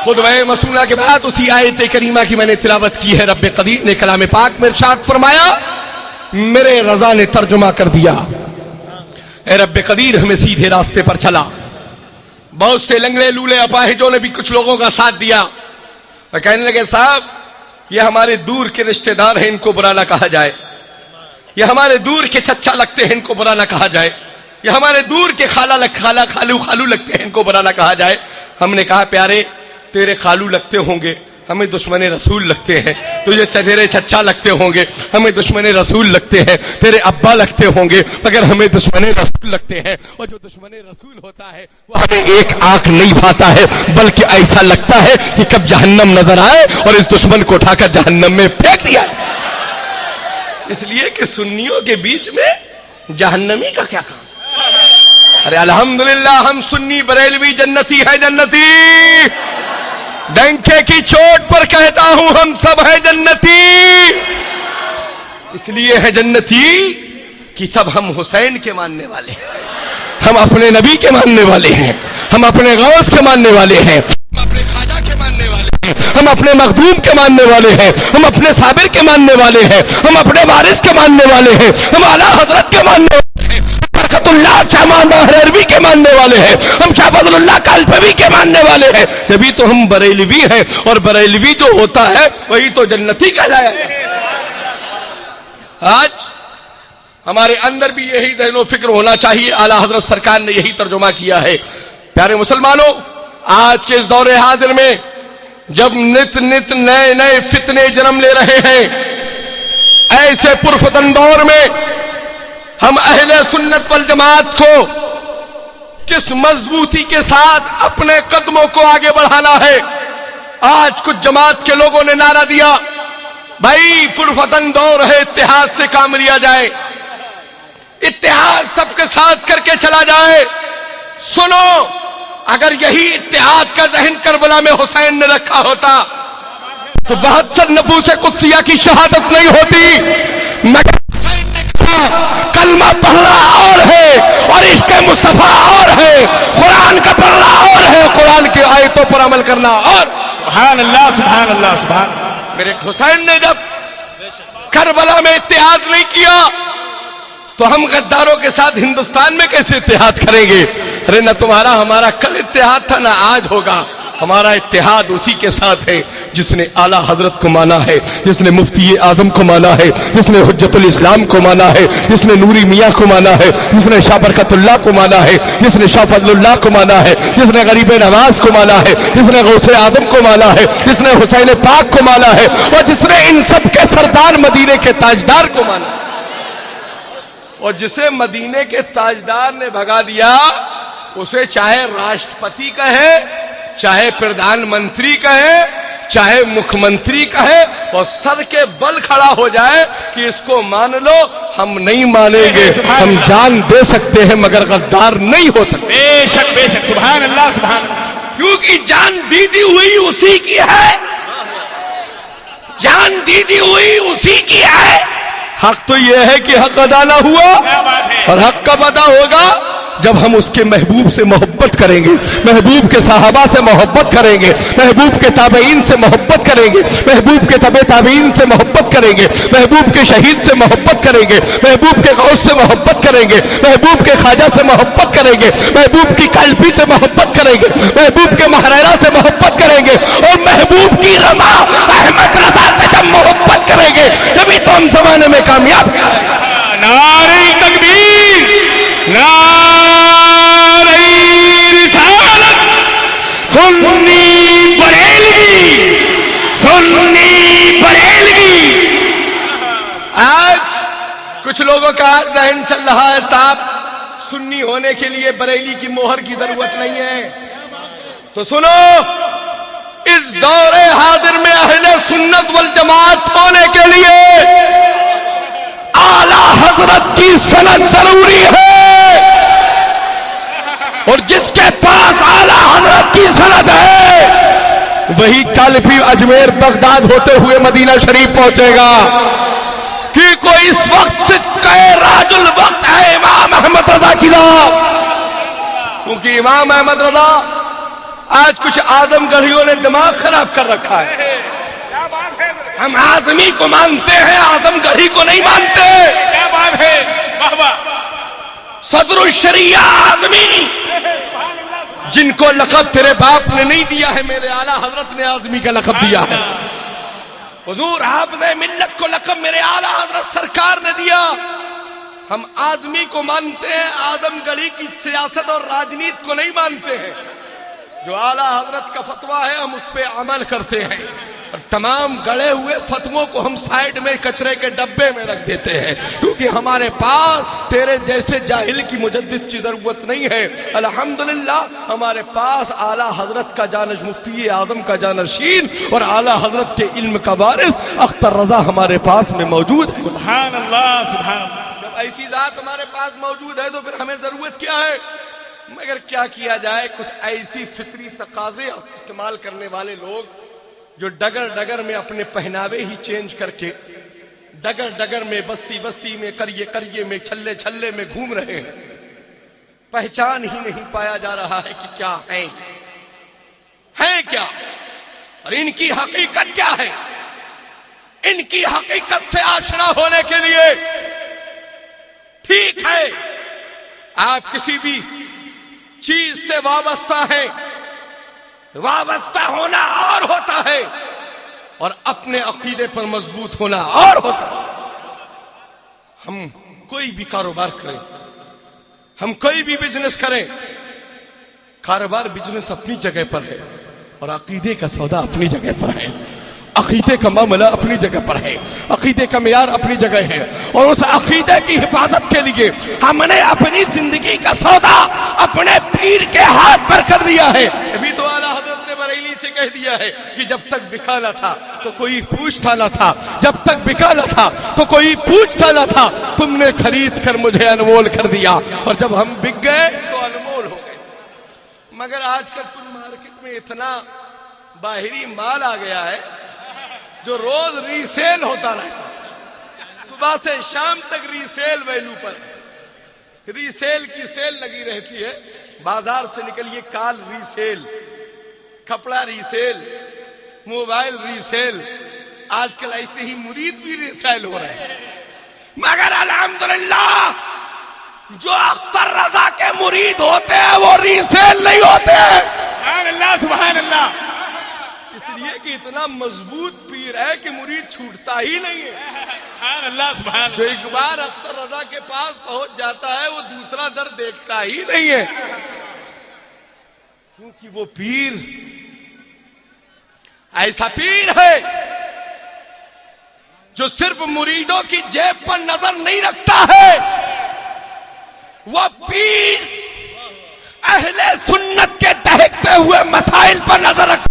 خطبہ مسنونہ کے بعد اسی آیت کریمہ کی میں نے تلاوت کی ہے، رب قدیر نے کلام پاک میں ارشاد فرمایا، میرے رضا نے ترجمہ کر دیا، اے رب قدیر ہمیں سیدھے راستے پر چلا۔ بہت سے لنگڑے لولے اپاہجوں نے بھی کچھ لوگوں کا ساتھ دیا اور کہنے لگے صاحب یہ ہمارے دور کے رشتہ دار ہیں، ان کو برا نہ کہا جائے، یہ ہمارے دور کے چچا لگتے ہیں، ان کو برا نہ کہا جائے، یہ ہمارے دور کے خالو لگتے ہیں، ان کو برا نہ کہا جائے۔ ہم نے کہا پیارے تیرے خالو لگتے ہوں گے، ہمیں دشمن رسول لگتے ہیں، تجھے تیرے چچا لگتے ہوں گے، ہمیں دشمن رسول لگتے ہیں، تیرے ابا لگتے ہوں گے، مگر ہمیں دشمن رسول لگتے ہیں، اور جو دشمن رسول ہوتا ہے وہ ہمیں ایک آنکھ نہیں بھاتا ہے، بلکہ ایسا لگتا ہے کہ کب جہنم نظر آئے اور اس دشمن کو اٹھا کر جہنم میں پھینک دیا۔ اس لیے کہ سنیوں کے بیچ میں جہنمی کا کیا کام۔ ارے الحمدللہ ہم سنی بریلوی جنتی ہے، جنتی ڈنکے کی چوٹ پر کہتا ہوں ہم سب ہے جنتی۔ اس لیے ہے جنتی کہ سب ہم حسین کے ماننے والے ہیں، ہم اپنے نبی کے ماننے والے ہیں، ہم اپنے غوث کے ماننے والے ہیں، ہم اپنے خواجہ کے ماننے والے ہیں، ہم اپنے مخدوم کے ماننے والے ہیں، ہم اپنے صابر کے ماننے والے ہیں، ہم اپنے وارث کے ماننے والے ہیں، ہم اعلیٰ حضرت کے ماننے والے ہیں، برکت اللہ شامان بہروی کے ماننے والے ہیں، ہم شاہ فضل اللہ کالپوی کے ماننے والے ہیں، جبھی تو ہم بریلوی ہیں، اور بریلوی جو ہوتا ہے وہی تو جنتی کہلایا ہے۔ آج ہمارے اندر بھی یہی ذہن و فکر ہونا چاہیے، اعلیٰ حضرت سرکار نے یہی ترجمہ کیا ہے۔ پیارے مسلمانوں، آج کے اس دور حاضر میں جب نت نت نئے نئے فتنے جنم لے رہے ہیں، ایسے پرفتن دور میں ہم اہل سنت والجماعت کو کس مضبوطی کے ساتھ اپنے قدموں کو آگے بڑھانا ہے۔ آج کچھ جماعت کے لوگوں نے نعرہ دیا بھائی پرفتن دور ہے، اتحاد سے کام لیا جائے، اتحاد سب کے ساتھ کر کے چلا جائے۔ سنو، اگر یہی اتحاد کا ذہن کربلا میں حسین نے رکھا ہوتا تو 72 نفوس قدسیہ کی شہادت نہیں ہوتی، مگر حسین نے کہا کلمہ پڑھنا اور ہے اور عشق مصطفیٰ اور ہے، قرآن کا پڑھنا اور ہے، قرآن کی آیتوں پر عمل کرنا اور۔ سبحان اللہ، سبحان اللہ، سبحان اللہ۔ میرے حسین نے جب کربلا میں اتحاد نہیں کیا تو ہم غداروں کے ساتھ ہندوستان میں کیسے اتحاد کریں گے؟ ارے نہ تمہارا ہمارا کل اتحاد تھا، نہ آج ہوگا۔ ہمارا اتحاد اسی کے ساتھ ہے جس نے اعلیٰ حضرت کو مانا ہے، جس نے مفتی اعظم کو مانا ہے، جس نے حجت الاسلام کو مانا ہے، جس نے نوری میاں کو مانا ہے، جس نے شاہ برکت اللہ کو مانا ہے، جس نے شاہ فضل اللہ کو مانا ہے، جس نے غریب نواز کو مانا ہے، جس نے غوث اعظم کو مانا ہے، جس نے حسین پاک کو مانا ہے، اور جس نے ان سب کے سردار مدینے کے تاجدار کو مانا ہے۔ اور جسے مدینے کے تاجدار نے بھگا دیا، اسے چاہے راشٹرپتی کہے، چاہے پردھان منتری کہے، چاہے مکھمنتری کہے اور سر کے بل کھڑا ہو جائے کہ اس کو مان لو، ہم نہیں مانیں گے. ہم جان دے سکتے ہیں مگر غدار نہیں ہو سکتے. بے شک بے شک، سبحان اللہ سبحان اللہ. کیونکہ جان دی ہوئی اسی کی ہے، جان دی ہوئی اسی کی ہے. حق تو یہ ہے کہ حق ادا نہ ہوا، اور حق کب ادا ہوگا؟ جب ہم اس کے محبوب سے محبت کریں گے، محبوب کے صحابہ سے محبت کریں گے، محبوب کے تابعین سے محبت کریں گے، محبوب کے تبع تابعین سے محبت کریں گے، محبوب کے شہید سے محبت کریں گے، محبوب کے غوث سے محبت کریں گے، محبوب کے خواجہ سے محبت کریں گے، محبوب کی قلبی سے محبت کریں گے، محبوب کے مہریرہ سے محبت کریں گے، اور محبوب کی رضا احمد رضا سے جب محبت کریں گے تبھی تو ہم زمانے میں کامیاب ہیں. نعرہ تکبیر، نعرہ رسالت، سنی بریلوی، سنی بریلوی. آج کچھ لوگوں کا ذہن چل رہا ہے صاحب سنی ہونے کے لیے بریلی کی مہر کی ضرورت نہیں ہے. تو سنو، اس دور حاضر میں اہل سنت والجماعت ہونے کے لیے اعلیٰ حضرت کی سند ضروری ہے، اور جس کے پاس اعلیٰ حضرت کی سند ہے وہی کل بھی اجمیر بغداد ہوتے ہوئے مدینہ شریف پہنچے گا. کہ کوئی اس وقت سکہ راج الوقت ہے امام احمد رضا کی ذات. کیونکہ امام احمد رضا، آج کچھ اعظم گڑھیوں نے دماغ خراب کر رکھا ہے. ہم اعظمی کو مانتے ہیں، اعظم گڑھی کو نہیں مانتے. کیا بات ہے، واہ واہ. صدر الشریعہ اعظمی، جن کو لقب تیرے باپ نے نہیں دیا ہے، میرے اعلیٰ حضرت نے اعظمی کا لقب دیا ہے. حضور حافظ ملت کو لقب میرے اعلیٰ حضرت سرکار نے دیا. ہم اعظمی کو مانتے ہیں، اعظم گڑھی کی سیاست اور راجنیت کو نہیں مانتے ہیں. جو اعلیٰ حضرت کا فتویٰ ہے ہم اس پہ عمل کرتے ہیں، اور تمام گڑے ہوئے فتووں کو ہم سائیڈ میں کچرے کے ڈبے میں رکھ دیتے ہیں. کیونکہ ہمارے پاس تیرے جیسے جاہل کی مجدد کی ضرورت نہیں ہے. الحمدللہ ہمارے پاس اعلیٰ حضرت کا جانش مفتی اعظم کا جانشین اور اعلیٰ حضرت کے علم کا وارث اختر رضا ہمارے پاس میں موجود ہے. سبحان اللہ سبحان اللہ. جب ایسی ذات ہمارے پاس موجود ہے تو پھر ہمیں ضرورت کیا ہے؟ مگر کیا کیا جائے، کچھ ایسی فطری تقاضے استعمال کرنے والے لوگ جو ڈگر ڈگر میں اپنے پہناوے ہی چینج کر کے، ڈگر ڈگر میں، بستی بستی میں، قریے قریے میں، چھلے چھلے میں گھوم رہے ہیں. پہچان ہی نہیں پایا جا رہا ہے کہ کیا ہیں کیا، اور ان کی حقیقت کیا ہے. ان کی حقیقت سے آشنا ہونے کے لیے ٹھیک ہے آپ کسی بھی چیز سے وابستہ ہیں، وابستہ ہونا اور ہوتا ہے اور اپنے عقیدے پر مضبوط ہونا اور ہوتا ہے. ہم کوئی بھی کاروبار کریں، ہم کوئی بھی بزنس کریں، کاروبار بزنس اپنی جگہ پر ہے اور عقیدے کا سودا اپنی جگہ پر ہے. عقیدے کا معاملہ اپنی جگہ پر ہے، عقیدے کا معیار اپنی جگہ ہے، اور اس عقیدے کی حفاظت کے لیے ہم نے اپنی زندگی کا سودا اپنے پیر کے ہاتھ پر کر دیا ہے. ابھی تو اعلیٰ حضرت نے بریلی سے کہہ دیا ہے کہ جب تک بکا نہ تھا تو کوئی پوچھتا نہ تھا، جب تک بکا نہ تھا تو کوئی پوچھتا نہ تھا، تم نے خرید کر مجھے انمول کر دیا، اور جب ہم بک گئے تو انمول ہو گئے. مگر آج کل تم مارکیٹ میں اتنا باہری مال آ گیا ہے جو روز ریسیل ہوتا رہتا ہے. صبح سے شام تک ریسیل ویلو پر ہے، ریسیل کی سیل لگی رہتی ہے. بازار سے نکلیے، کال ریسیل، کپڑا ریسیل، موبائل ریسیل. آج کل ایسے ہی مرید بھی ریسیل ہو رہے ہیں. مگر الحمدللہ جو اختر رضا کے مرید ہوتے ہیں وہ ریسیل نہیں ہوتے ہیں. سبحان اللہ سبحان اللہ. اس لیے کہ اتنا مضبوط پیر ہے کہ مرید چھوٹتا ہی نہیں ہے. سبحان اللہ سبحان اللہ. جو ایک بار اختر رضا کے پاس پہنچ جاتا ہے وہ دوسرا در دیکھتا ہی نہیں ہے. کیونکہ وہ پیر ایسا پیر ہے جو صرف مریدوں کی جیب پر نظر نہیں رکھتا ہے، وہ پیر اہل سنت کے دہکتے ہوئے مسائل پر نظر رکھتا ہے.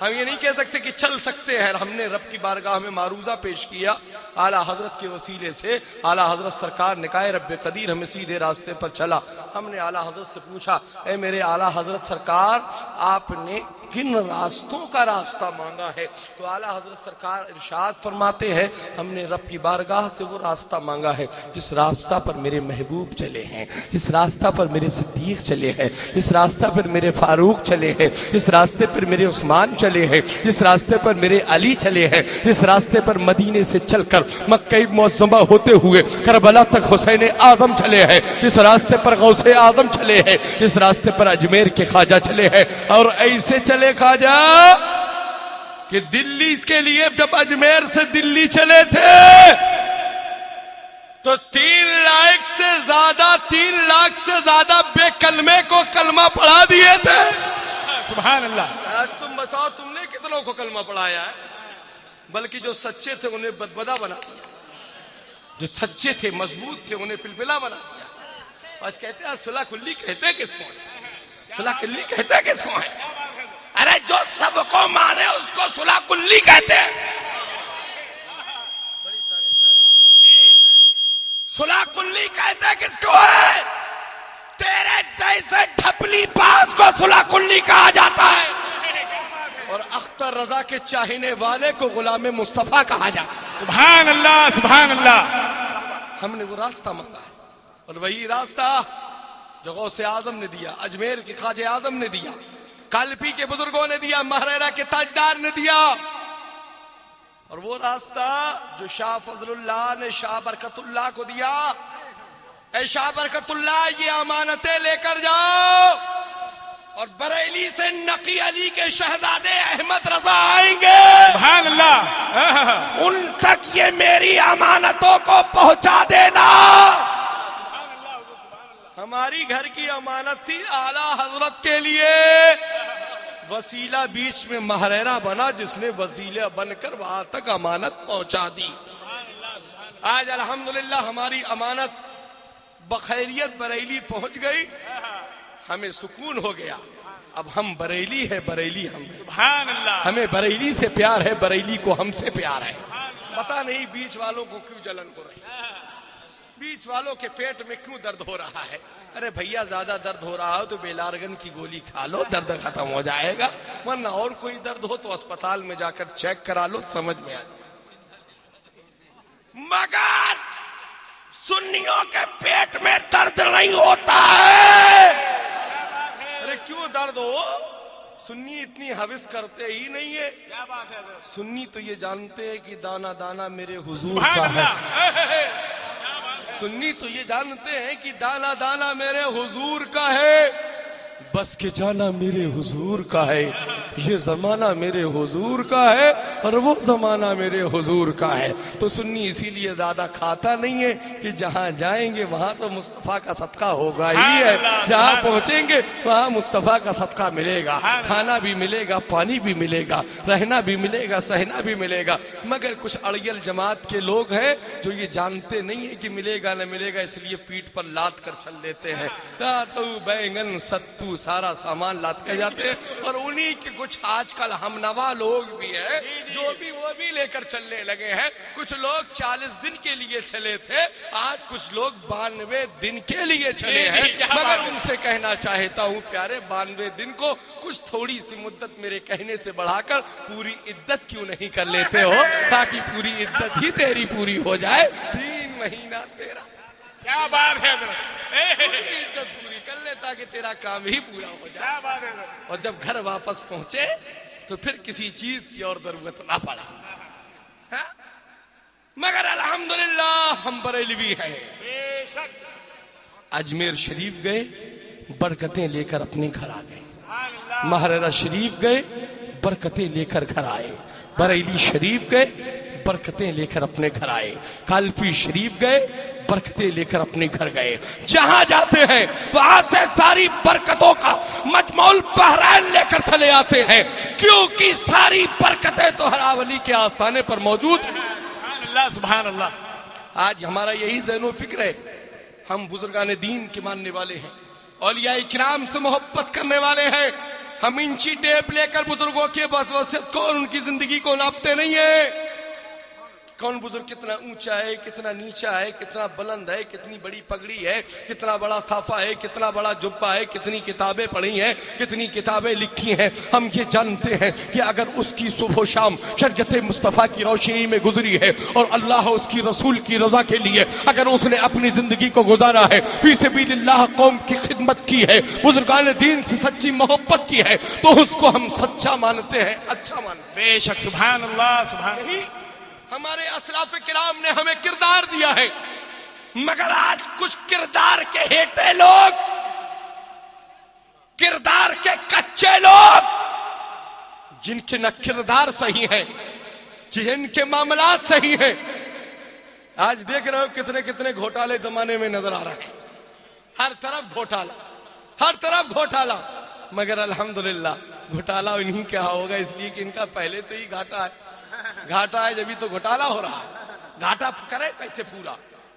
ہم یہ نہیں کہہ سکتے کہ چل سکتے ہیں. ہم نے رب کی بارگاہ میں معروضہ پیش کیا اعلیٰ حضرت کے وسیلے سے. اعلیٰ حضرت سرکار نے کہا رب قدیر ہمیں سیدھے راستے پر چلا. ہم نے اعلیٰ حضرت سے پوچھا اے میرے اعلیٰ حضرت سرکار آپ نے کن راستوں کا راستہ مانگا ہے؟ تو اعلیٰ حضرت سرکار ارشاد فرماتے ہیں ہم نے رب کی بارگاہ سے وہ راستہ مانگا ہے جس راستہ پر میرے محبوب چلے ہیں, جس راستہ پر میرے صدیق چلے ہیں, جس راستہ پر میرے فاروق چلے ہیں, جس راستے پر میرے عثمان چلے ہیں, جس راستے پر میرے علی چلے ہیں, جس راستے پر مدینے سے چل کر مکہ معظمہ ہوتے ہوئے کربلا تک حسین اعظم چلے ہیں, جس راستے پر غوث اعظم چلے ہیں, جس راستے پر اجمیر کے خواجہ چلے ہیں. اور ایسے چلے خواجہ کہ دلی کے لیے جب اجمیر سے دلی چلے تھے تو 3 لاکھ سے زیادہ بے کلمے کو کلمہ پڑھا دیے تھے. سبحان اللہ. آج تم بتاؤ تم نے کتنوں کو کلمہ پڑھایا ہے؟ بلکہ جو سچے تھے انہیں بدبدا بنا دیا, جو سچے تھے مضبوط تھے انہیں پلپلا بنا دیا. آج کہتے ہیں صلح کلی کہتے کس کو ہے؟ صلح کلی کہتے کس کو ہے؟ ارے جو سب کو مانے اس کو صلح کلی کہتے ہیں. صلح کلی کہتے کس کو ہے؟ تیرے جیسے ڈھپلی باز کو صلح کلی کہا جاتا ہے, اور اختر رضا کے چاہنے والے کو غلام مصطفیٰ کہا جاتا ہے. سبحان اللہ سبحان اللہ. ہم نے وہ راستہ مانگا ہے, اور وہی راستہ جو غوث اعظم نے دیا, اجمیر کے خواجہ اعظم نے دیا, کالپی کے بزرگوں نے دیا, مہریرا کے تاجدار نے دیا, اور وہ راستہ جو شاہ فضل اللہ نے شاہ برکت اللہ کو دیا. اے شاہ برکت اللہ یہ امانتیں لے کر جاؤ, اور بریلی سے نقی علی کے شہزادے احمد رضا آئیں گے, سبحان اللہ, ان تک یہ میری امانتوں کو پہنچا دینا. ہماری گھر کی امانت تھی اعلیٰ حضرت کے لیے, وسیلہ بیچ میں مہریرا بنا جس نے وسیلہ بن کر وہاں تک امانت پہنچا دی. آج الحمدللہ ہماری امانت بخیریت بریلی پہنچ گئی, ہمیں سکون ہو گیا. اب ہم بریلی ہے, بریلی ہم, سبحان اللہ. ہمیں بریلی سے پیار ہے, بریلی کو ہم سے پیار ہے. پتہ نہیں بیچ والوں کو کیوں جلن ہو رہی ہے, بیچ والوں کے پیٹ میں کیوں درد ہو رہا ہے. ارے بھیا زیادہ درد ہو رہا ہو تو بیلارگن کی گولی کھا لو, درد ختم ہو جائے گا, ورنہ اور کوئی درد ہو تو اسپتال میں جا کر چیک کرا لو, سمجھ میں آ جائے. مگر سنیوں کے پیٹ میں درد نہیں ہوتا ہے. ارے کیوں درد ہو, سنی اتنی حوث کرتے ہی نہیں ہے. سنی تو یہ جانتے ہیں کہ دانا دانا میرے حضور کا ہے. سنی تو یہ جانتے ہیں کہ دانا دانا میرے حضور کا ہے, بس کے جانا میرے حضور کا ہے. یہ زمانہ میرے حضور کا ہے اور وہ زمانہ میرے حضور کا ہے. تو سنی اسی لیے زیادہ کھاتا نہیں ہے کہ جہاں جائیں گے وہاں تو مصطفیٰ کا صدقہ ہوگا ہی ہے, جہاں پہنچیں گے وہاں مصطفیٰ کا صدقہ ملے گا, کھانا بھی ملے گا, پانی بھی ملے گا, رہنا بھی ملے گا, سہنا بھی ملے گا. مگر کچھ اڑیل جماعت کے لوگ ہیں جو یہ جانتے نہیں ہیں کہ ملے گا نہ ملے گا, اس لیے پیٹ پر لاد کر چل دیتے ہیں. بیگن ستو سارا سامان لاد کے جاتے ہیں. اور انہی کے کچھ آج کل ہم نوا لوگ بھی ہیں جو بھی وہ بھی لے کر چلنے لگے ہیں. کچھ لوگ 40 دن کے لیے چلے تھے, آج کچھ لوگ 92 دن کے لیے چلے ہیں. مگر ان سے کہنا چاہتا ہوں پیارے, 92 دن کو کچھ تھوڑی سی مدت میرے کہنے سے بڑھا کر پوری عدت کیوں نہیں کر لیتے ہو, تاکہ پوری عدت ہی تیری پوری ہو جائے. 3 مہینہ تیرا, کیا بات ہے, پوری عدت پوری کر لے تاکہ تیرا کام ہی پورا ہو جائے. کیا بات ہے. اور جب گھر واپس پہنچے تو پھر کسی چیز کی اور ضرورت نہ پڑے. مگر الحمدللہ ہم بریلوی ہیں. بے شک. اجمیر شریف گئے, برکتیں لے کر اپنے گھر آ گئے. مہریرا شریف گئے, برکتیں لے کر گھر آئے. بریلی شریف گئے, برکتیں لے کر اپنے گھر آئے. کالپی شریف گئے, برکتیں لے کر اپنے گھر گئے. جہاں جاتے ہیں وہاں سے ساری برکتوں کا مجموع بحرین لے کر چلے آتے ہیں, کیونکہ ساری برکتیں تو ہر ولی کے آستانے پر موجود ہیں. سبحان اللہ سبحان اللہ. آج ہمارا یہی ذہن و فکر ہے. ہم بزرگان دین کے ماننے والے ہیں, اولیاء کرام سے محبت کرنے والے ہیں. ہم انچی ٹیپ لے کر بزرگوں کے وصیت کو اور ان کی زندگی کو ناپتے نہیں ہیں. کون بزرگ کتنا اونچا ہے, کتنا نیچا ہے, کتنا بلند ہے, کتنی بڑی پگڑی ہے, کتنا بڑا صافہ ہے, کتنا بڑا جبہ ہے, کتنی کتابیں پڑھی ہیں, کتنی کتابیں لکھی ہیں. ہم یہ جانتے ہیں کہ اگر اس کی صبح و شام شریعت مصطفیٰ کی روشنی میں گزری ہے اور اللہ اس کی رسول کی رضا کے لیے اگر اس نے اپنی زندگی کو گزارا ہے, فی سبیل اللہ قوم کی خدمت کی ہے, بزرگان دین سے سچی محبت کی ہے, تو اس کو ہم سچا مانتے ہیں, اچھا مانتے ہیں. بے شک سبحان اللہ سبحان اللہ. ہمارے اسلاف کرام نے ہمیں کردار دیا ہے, مگر آج کچھ کردار کے ہیٹے لوگ, کردار کے کچے لوگ, جن کے نہ کردار صحیح ہے, جن کے معاملات صحیح ہیں, آج دیکھ رہے ہو کتنے کتنے گھوٹالے زمانے میں نظر آ رہے ہیں. ہر طرف گھوٹالا, ہر طرف گھوٹالا. مگر الحمدللہ گھوٹالا انہی کیا ہوگا, اس لیے کہ ان کا پہلے تو ہی گھاٹا ہے. گھاٹا ہے جبھی تو گھوٹالا ہو رہا ہے. گھاٹا کرے کیسے پورا,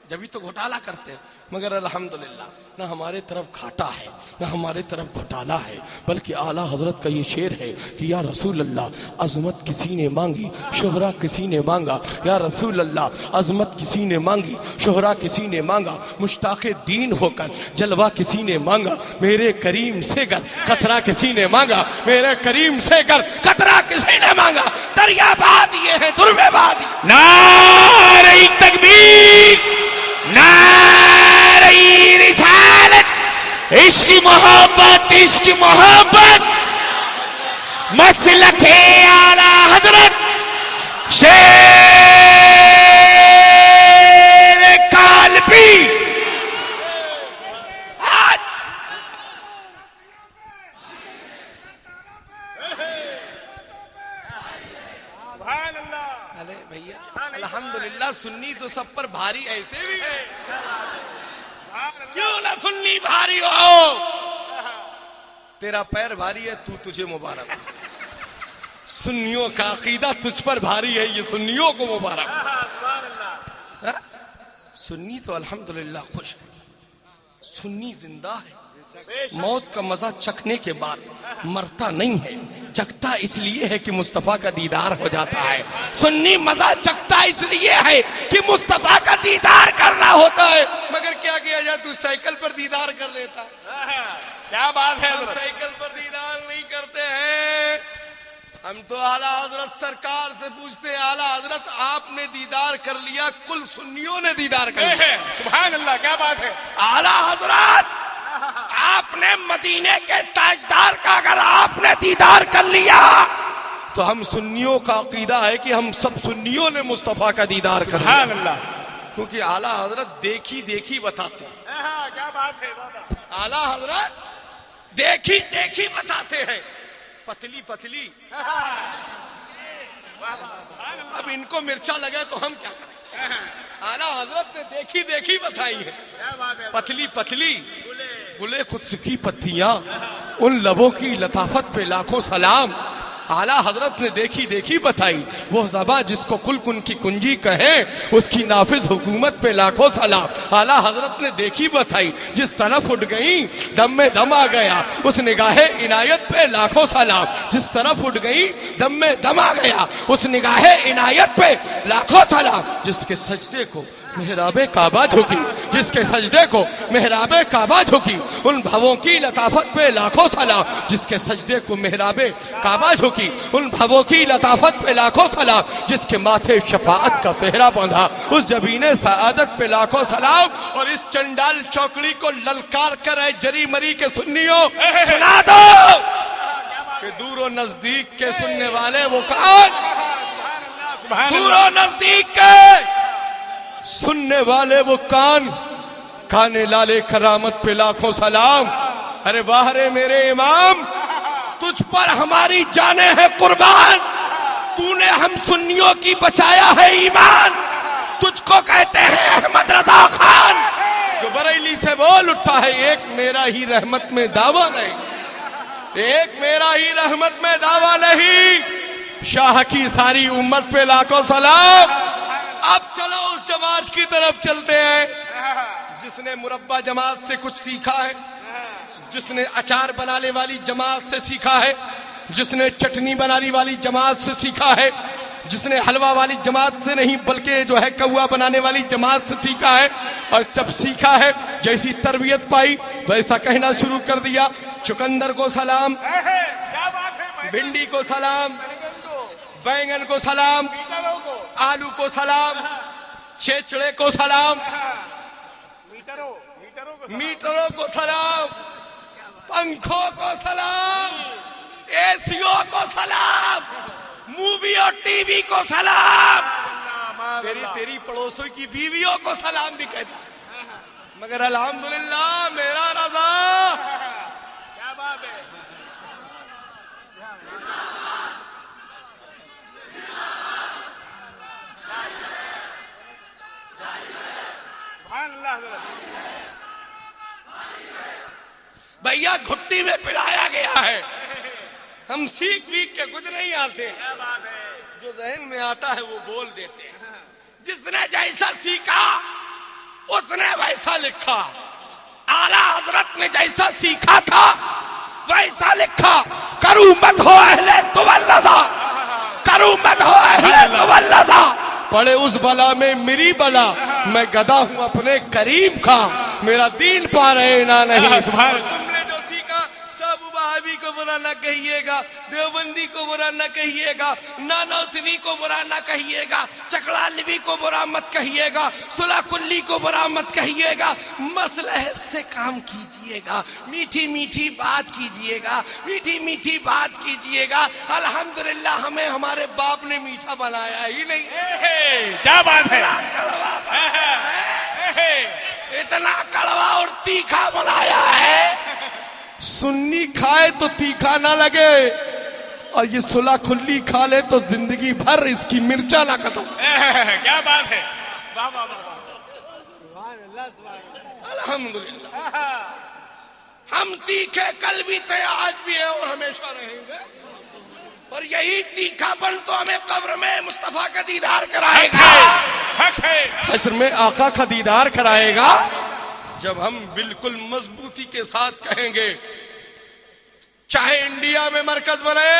جبھی تو گھوٹالا کرتے ہیں. مگر الحمدللہ نہ ہمارے طرف گھاٹا ہے نہ ہمارے طرف گھوٹالا ہے, بلکہ اعلیٰ حضرت کا یہ شعر ہے کہ یا رسول اللہ عظمت کسی نے مانگی شہرہ کسی نے مانگا, یا رسول اللہ عظمت کسی نے مانگی شہرہ کسی نے مانگا, مشتاق دین ہو کر جلوہ کسی نے مانگا, میرے کریم سے گر قطرہ کسی نے مانگا, میرے کریم سے گر قطرہ کسی نے مانگا. دریا باد یہ ہے دربے بادی. نعرہ تکبیر, نعرہ رسالت, عشق محبت, عشق محبت, مسلک اعلیٰ حضرت شیر کالبی. سبحان اللہ. ارے بھیا الحمدللہ سنی تو سب پر بھاری ایسے بھی ہے, کیوں نہ سنی بھاری ہو. تیرا پیر بھاری ہے, تجھے مبارک. سنیوں کا عقیدہ تجھ پر بھاری ہے, یہ سنیوں کو مبارک. سنی تو الحمدللہ خوش ہے, سنی زندہ ہے, موت کا مزہ چکھنے کے بعد مرتا نہیں ہے, چکھتا اس لیے ہے کہ مصطفیٰ کا دیدار ہو جاتا ہے. سنی مزہ چکھتا اس لیے ہے کہ مصطفیٰ کا دیدار کرنا ہوتا ہے. مگر کیا کیا جائے, تو سائیکل پر دیدار کر لیتا. کیا بات ہے, ہم سائیکل پر دیدار نہیں کرتے ہیں, ہم تو اعلیٰ حضرت سرکار سے پوچھتے ہیں, اعلیٰ حضرت آپ نے دیدار کر لیا, کل سنیوں نے دیدار کر لیا. سبحان اللہ, کیا بات ہے. اعلیٰ حضرت آپ نے مدینے کے تاجدار کا اگر آپ نے دیدار کر لیا تو ہم سنیوں کا عقیدہ ہے کہ ہم سب سنیوں نے مصطفیٰ کا دیدار کر لیا. سبحان اللہ. کیونکہ اعلیٰ حضرت دیکھی دیکھی بتاتے ہیں. کیا بات ہے. اعلیٰ حضرت دیکھی دیکھی بتاتے ہیں, پتلی پتلی. اب ان کو مرچا لگے تو ہم کیا کریں. اعلیٰ حضرت نے دیکھی دیکھی بتائی ہے, پتلی پتلی گلے خود کی پتیاں, ان لبوں کی لطافت پہ لاکھوں سلام. اعلیٰ حضرت نے دیکھی دیکھی بتائی, وہ زباں جس کو کل کن کی کنجی کہیں اس کی نافذ حکومت پہ لاکھوں سلام. اعلیٰ حضرت نے دیکھی بتائی, جس طرف اٹھ گئی دم میں دم آ گیا, اس نگاہ عنایت پہ لاکھوں سلام. جس طرف اٹھ گئی دم میں دم آ گیا, اس نگاہ عنایت پہ لاکھوں سلام. جس کے سجدے کو محراب کعبہ جھکی, جس کے سجدے کو محراب کعبہ جھکی, ان بھووں کی لطافت پہ لاکھوں سلام. جس کے سجدے کو محراب کعبہ جھکی, ان بھووں کی لطافت پہ لاکھوں سلام. جس کے ماتھے شفاعت کا صحرا بندھا, اس جبین سعادت پہ لاکھوں سلام. اور اس چنڈال چوکڑی کو للکار کر اے جری مری کے سنیوں سنا دو کہ دور و نزدیک کے سننے والے وہ کون, دور و نزدیک کے سننے والے وہ کان, کانے لالے کرامت پہ لاکھوں سلام. ارے واہ رے میرے امام, تجھ پر ہماری جانیں ہیں قربان, تو نے ہم سنیوں کی بچایا ہے ایمان. تجھ کو کہتے ہیں احمد رضا خان, جو بریلی سے بول اٹھا ہے ایک میرا ہی رحمت میں دعویٰ نہیں, ایک میرا ہی رحمت میں دعویٰ نہیں. شاہ کی ساری امت پہ لاکھوں سلام. اب چلو اس جماعت کی طرف چلتے ہیں جس نے مربع جماعت سے کچھ سیکھا ہے. جس نے اچار بنانے والی جماعت سے سیکھا ہے، جس نے چٹنی بنانے والی جماعت سے سیکھا ہے، جس نے حلوہ والی جماعت سے نہیں بلکہ جو ہے کوا بنانے والی جماعت سے سیکھا ہے، اور جب سیکھا ہے جیسی تربیت پائی ویسا کہنا شروع کر دیا، چقندر کو سلام، کیا بات ہے بھائی؟ بھنڈی کو سلام، بیگن کو، بینگن کو سلام، میٹروں کو، آلو کو سلام، چھیچڑے کو سلام، میٹروں کو سلام۔ میٹروں کو سلام، پنکھوں کو سلام، اے سیوں کو سلام، مووی اور ٹی وی کو سلام، تیری پڑوسوں کی بیویوں کو سلام بھی کہتا، مگر الحمدللہ میرا رضا کیا بات ہے؟ سبحان اللہ حضرت۔ بھیا گھٹی میں پلایا گیا ہے، ہم سیکھ ویکھ کے کچھ نہیں آتے، کیا بات ہے؟ جو ذہن میں آتا ہے وہ بول دیتے ہیں، جس نے جیسا سیکھا اس نے ویسا لکھا، اعلیٰ حضرت نے جیسا سیکھا تھا ویسا لکھا، کروں مت ہو اہل تولزا، کروں مت ہو اہل تولزا، پڑے اس بلا میں میری بلا، میں گدا ہوں اپنے کریم کا، میرا دین پا رہے نہ نہیں، سبحان اور تم نے جو سیکھا سب وہابی کو برا نہ کہیے گا، دیوبندی کو برا نہ کہیے گا، نانوتوی کو برا نہ کہیے گا، چکڑالوی کو برا مت کہیے گا، صلح کلی کو برا مت کہیے گا، مصلحت سے کام کیجئے گا، میٹھی میٹھی بات کیجئے گا، میٹھی میٹھی بات کیجئے گا، الحمدللہ ہمیں ہمارے باپ نے میٹھا بنایا ہی نہیں، کیا بات ہے؟ اتنا کڑوا اور تیکھا بنایا ہے، سنی کھائے تو تیکھا نہ لگے، اور یہ صلح کھلی کھا لے تو زندگی بھر اس کی مرچا نہ ختم، کیا بات ہے؟ واہ واہ واہ۔ الحمدللہ ہم تیکھے کل بھی تھے آج بھی ہیں اور ہمیشہ رہیں گے، اور یہی تیکھا پن تو ہمیں قبر میں مصطفیٰ کا دیدار کرائے گا، حق ہے۔ حشر میں آقا کا دیدار کرائے گا، جب ہم بالکل مضبوطی کے ساتھ کہیں گے چاہے انڈیا میں مرکز بنے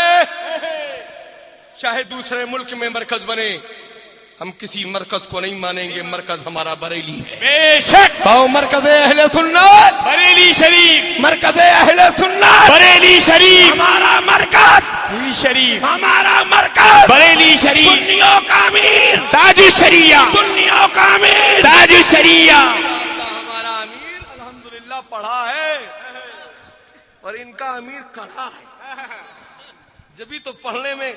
چاہے دوسرے ملک میں مرکز بنے، ہم کسی مرکز کو نہیں مانیں گے، مرکز ہمارا بریلی ہے، بے شک کہو مرکز اہل سنت، بریلی شریف، مرکز اہل سنت، بریلی شریف، ہمارا مرکز، بریلی شریف، ہمارا مرکز، بریلی شریف، سنیوں کا امیر، تاج الشریعہ، سنیوں کا امیر، تاج الشریعہ۔ ہمارا امیر الحمدللہ پڑھا ہے اور ان کا امیر کڑھا ہے، جبھی تو پڑھنے میں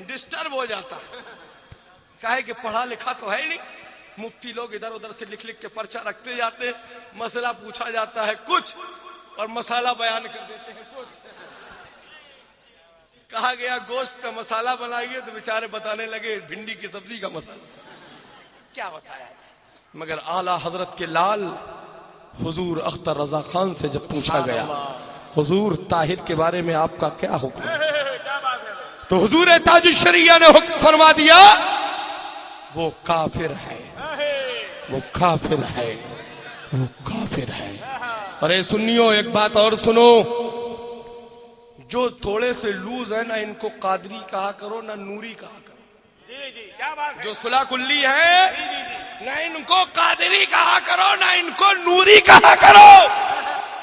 ڈسٹرب ہو جاتا، کہے کہ پڑھا لکھا تو ہے ہی نہیں، مفتی لوگ ادھر ادھر سے لکھ لکھ کے پرچہ رکھتے جاتے ہیں، مسئلہ پوچھا جاتا ہے کچھ اور مسالہ بیان کر دیتے ہیں کچھ، کہا گیا گوشت کا مسالہ بنائیے تو بیچارے بتانے لگے بھنڈی کی سبزی کا مسالہ، کیا بتایا ہے؟ مگر اعلیٰ حضرت کے لال حضور اختر رضا خان سے جب پوچھا گیا حضور طاہر کے بارے میں آپ کا کیا حکم ہے، تو حضور تاج الشریعہ نے حکم فرما دیا وہ کافر ہے، وہ کافر ہے، وہ کافر ہے۔ اور اے سنیو ایک بات اور سنو، جو تھوڑے سے لوز ہے نہ ان کو قادری کہا کرو نہ نوری کہا کرو، جی جی کیا بات ہے؟ جو صلح کلی ہے نہ ان کو قادری کہا کرو نہ ان کو نوری کہا کرو،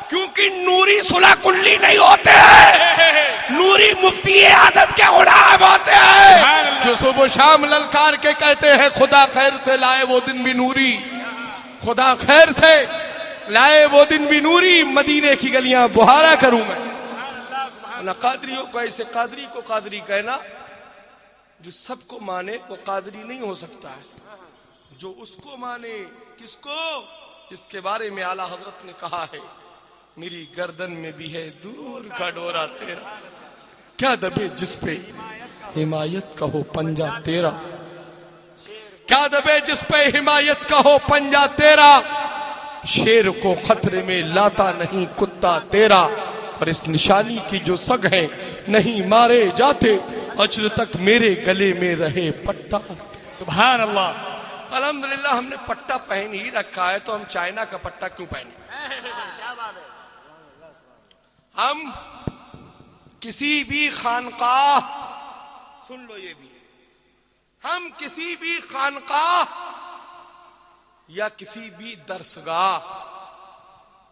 کیونکہ نوری صلح کلی نہیں ہوتے ہیں، نوری مفتی اعظم کے غلام ہوتے ہیں، جو صبح و شام للکار کے کہتے ہیں خدا خیر سے لائے وہ دن بھی نوری، خدا خیر سے لائے وہ دن بھی نوری، مدینے کی گلیاں بہارا کروں میں، نہ قادریوں کو ایسے قادری کو قادری کہنا، جو سب کو مانے وہ قادری نہیں ہو سکتا ہے، جو اس کو مانے، کس کو؟ جس کے بارے میں اعلیٰ حضرت نے کہا ہے میری گردن میں بھی ہے دور کا ڈورا تیرا، کیا دبے جس پہ حمایت کا ہو پنجہ تیرا، کیا دبے جس پہ حمایت کا ہو پنجہ تیرا، شیر کو خطرے میں لاتا نہیں کتا تیرا، اور اس نشانی کی جو سگ ہیں نہیں مارے جاتے، اجر تک میرے گلے میں رہے پٹا۔ سبحان اللہ۔ الحمدللہ ہم نے پٹا پہن ہی رکھا ہے تو ہم چائنا کا پٹا کیوں پہنے؟ ہم کسی بھی خانقاہ، سن لو یہ بھی، ہم کسی بھی خانقاہ یا کسی بھی درسگاہ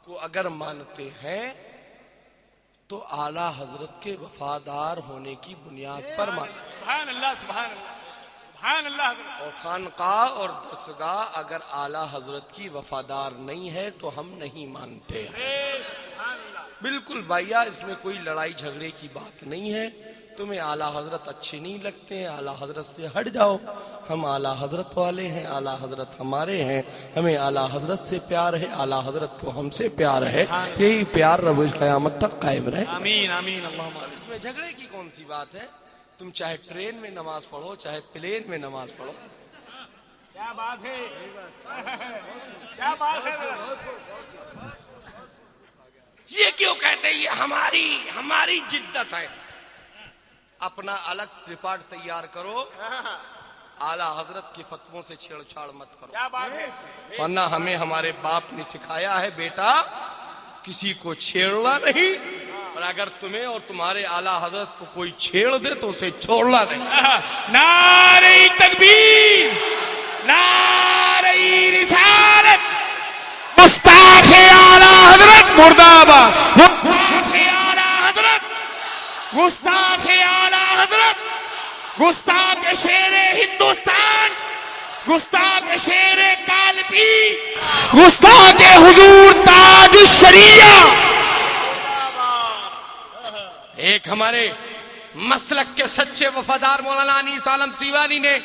کو اگر مانتے ہیں تو اعلی حضرت کے وفادار ہونے کی بنیاد پر مانتے. سبحان اللہ سبحان اللہ سبحان اللہ حضرت. اور خانقاہ اور درسگاہ اگر اعلی حضرت کی وفادار نہیں ہے تو ہم نہیں مانتے ہیں. بالکل بھائیا، اس میں کوئی لڑائی جھگڑے کی بات نہیں ہے. تمہیں اعلی حضرت اچھے نہیں لگتے ہیں، اعلی حضرت سے ہٹ جاؤ. ہم اعلی حضرت والے ہیں، اعلی حضرت ہمارے ہیں، ہمیں اعلی حضرت سے پیار ہے، اعلی حضرت کو ہم سے پیار ہے. یہی پیار روز قیامت تک قائم رہے. آمین آمین اللہم آمین. اس میں جھگڑے کی کون سی بات ہے؟ تم چاہے ٹرین میں نماز پڑھو، چاہے پلین میں نماز پڑھو. کیا بات ہے، کیا بات ہے. یہ کیوں کہتے ہیں یہ ہماری جدت ہے؟ اپنا الگ ریپارٹ تیار کرو، اعلی حضرت کے فتووں سے چھیڑ چھاڑ مت کرو. کیا بات ہے. ورنہ ہمیں ہمارے باپ نے سکھایا ہے بیٹا کسی کو چھیڑنا نہیں، اور اگر تمہیں اور تمہارے اعلی حضرت کو کوئی چھیڑ دے تو اسے چھوڑنا نہیں. نعرہ تکبیر، نعرہ رسالت، گستاخ اعلی حضرت مرد آباد، گستاخ اعلی حضرت، گستاخ اعلی حضرت، گستاخ شیر ہندوستان، گستاخ شیر کالپی، گستاخ حضور تاج الشریعہ. ایک ہمارے مسلک کے سچے وفادار مولانا انیس عالم سیوانی نے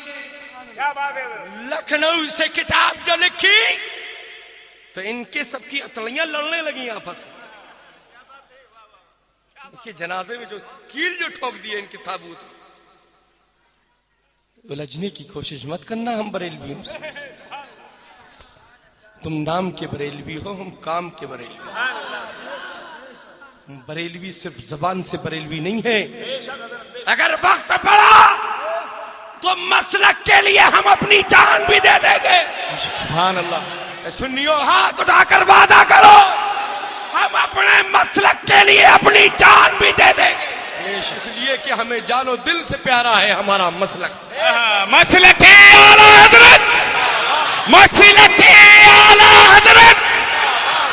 لکھنؤ سے کتاب جو لکھی تو ان کے سب کی اتڑیاں لڑنے لگی آپس میں. ان کے جنازے میں جو کیل جو ٹھوک دیے ان کے تابوت میں. الجھنے کی کوشش مت کرنا ہم بریلویوں سے. تم نام کے بریلوی ہو، ہم کام کے بریلوی ہو. بریلوی صرف زبان سے بریلوی نہیں ہے. اگر وقت پڑا تو مسلک کے لیے ہم اپنی جان بھی دے دیں گے. سبحان اللہ. سنیو، ہاتھ اٹھا کر وعدہ کرو ہم اپنے مسلک کے لیے اپنی جان بھی دے دیں گے. اس لیے کہ ہمیں جان و دل سے پیارا ہے ہمارا مسلک. مسلک اعلی حضرت، مسلک اعلی حضرت،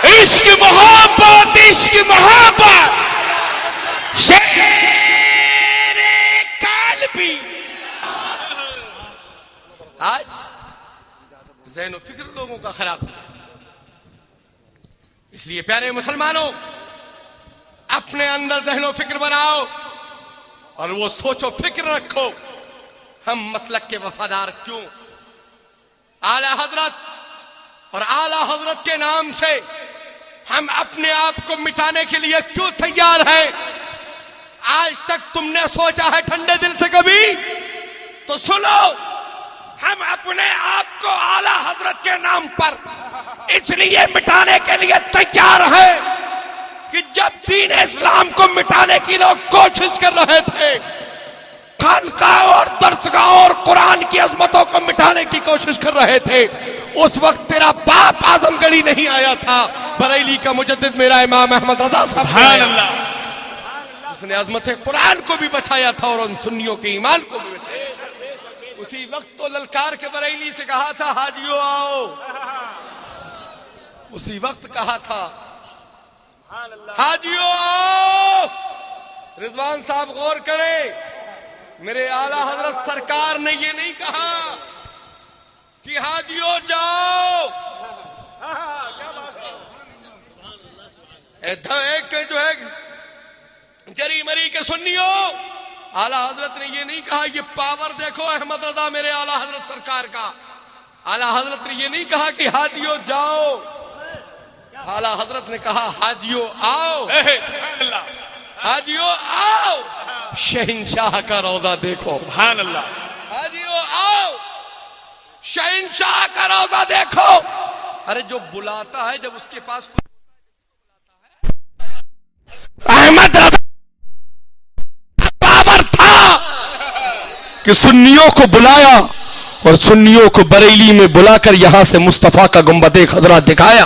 عشق محبت، عشق محبت، شیر کالپی. آج ذہن و فکر لوگوں کا خراب ہے. اس لیے پیارے مسلمانوں، اپنے اندر ذہن و فکر بناؤ اور وہ سوچ و فکر رکھو ہم مسلک کے وفادار کیوں. اعلی حضرت اور اعلی حضرت کے نام سے ہم اپنے آپ کو مٹانے کے لیے کیوں تیار ہیں؟ آج تک تم نے سوچا ہے ٹھنڈے دل سے کبھی؟ تو سنو، ہم اپنے آپ کو اعلی حضرت کے نام پر اس لیے مٹانے کے لیے تیار ہیں کہ جب دین اسلام کو مٹانے کی لوگ کوشش کر رہے تھے، خانقاہ اور درسگاہ اور قرآن کی عظمتوں کو مٹانے کی کوشش کر رہے تھے، اس وقت تیرا باپ اعظم گڑھی نہیں آیا تھا. بریلی کا مجدد میرا امام احمد رضا صاحب، سبحان اللہ، جس نے عظمت قرآن کو بھی بچایا تھا اور ان سنیوں کے ایمان کو بھی بچایا. اسی وقت تو للکار کے بریلی سے کہا تھا حاجیو آؤ. اسی وقت کہا تھا حاجیو آؤ. رضوان صاحب غور کریں، میرے اعلیٰ حضرت سرکار نے یہ نہیں کہا کہ حاجیو جاؤ. ایک جو ہے جری مری کے سنیو، اعلیٰ حضرت نے یہ نہیں کہا یہ پاور دیکھو احمد رضا میرے اعلیٰ حضرت سرکار کا. اعلیٰ حضرت نے یہ نہیں کہا کہ حاجیو جاؤ، اعلیٰ حضرت نے کہا حاجیو آؤ. حاجیو آؤ، شہنشاہ کا روضہ دیکھو. سبحان اللہ. حاجیو آؤ، شہنشاہ کا روضہ دیکھو. ارے جو بلاتا ہے جب اس کے پاس کوئی احمد رضا پاور تھا کہ سنیوں کو بلایا اور سنیوں کو بریلی میں بلا کر یہاں سے مصطفیٰ کا گنبد خضرا دکھایا.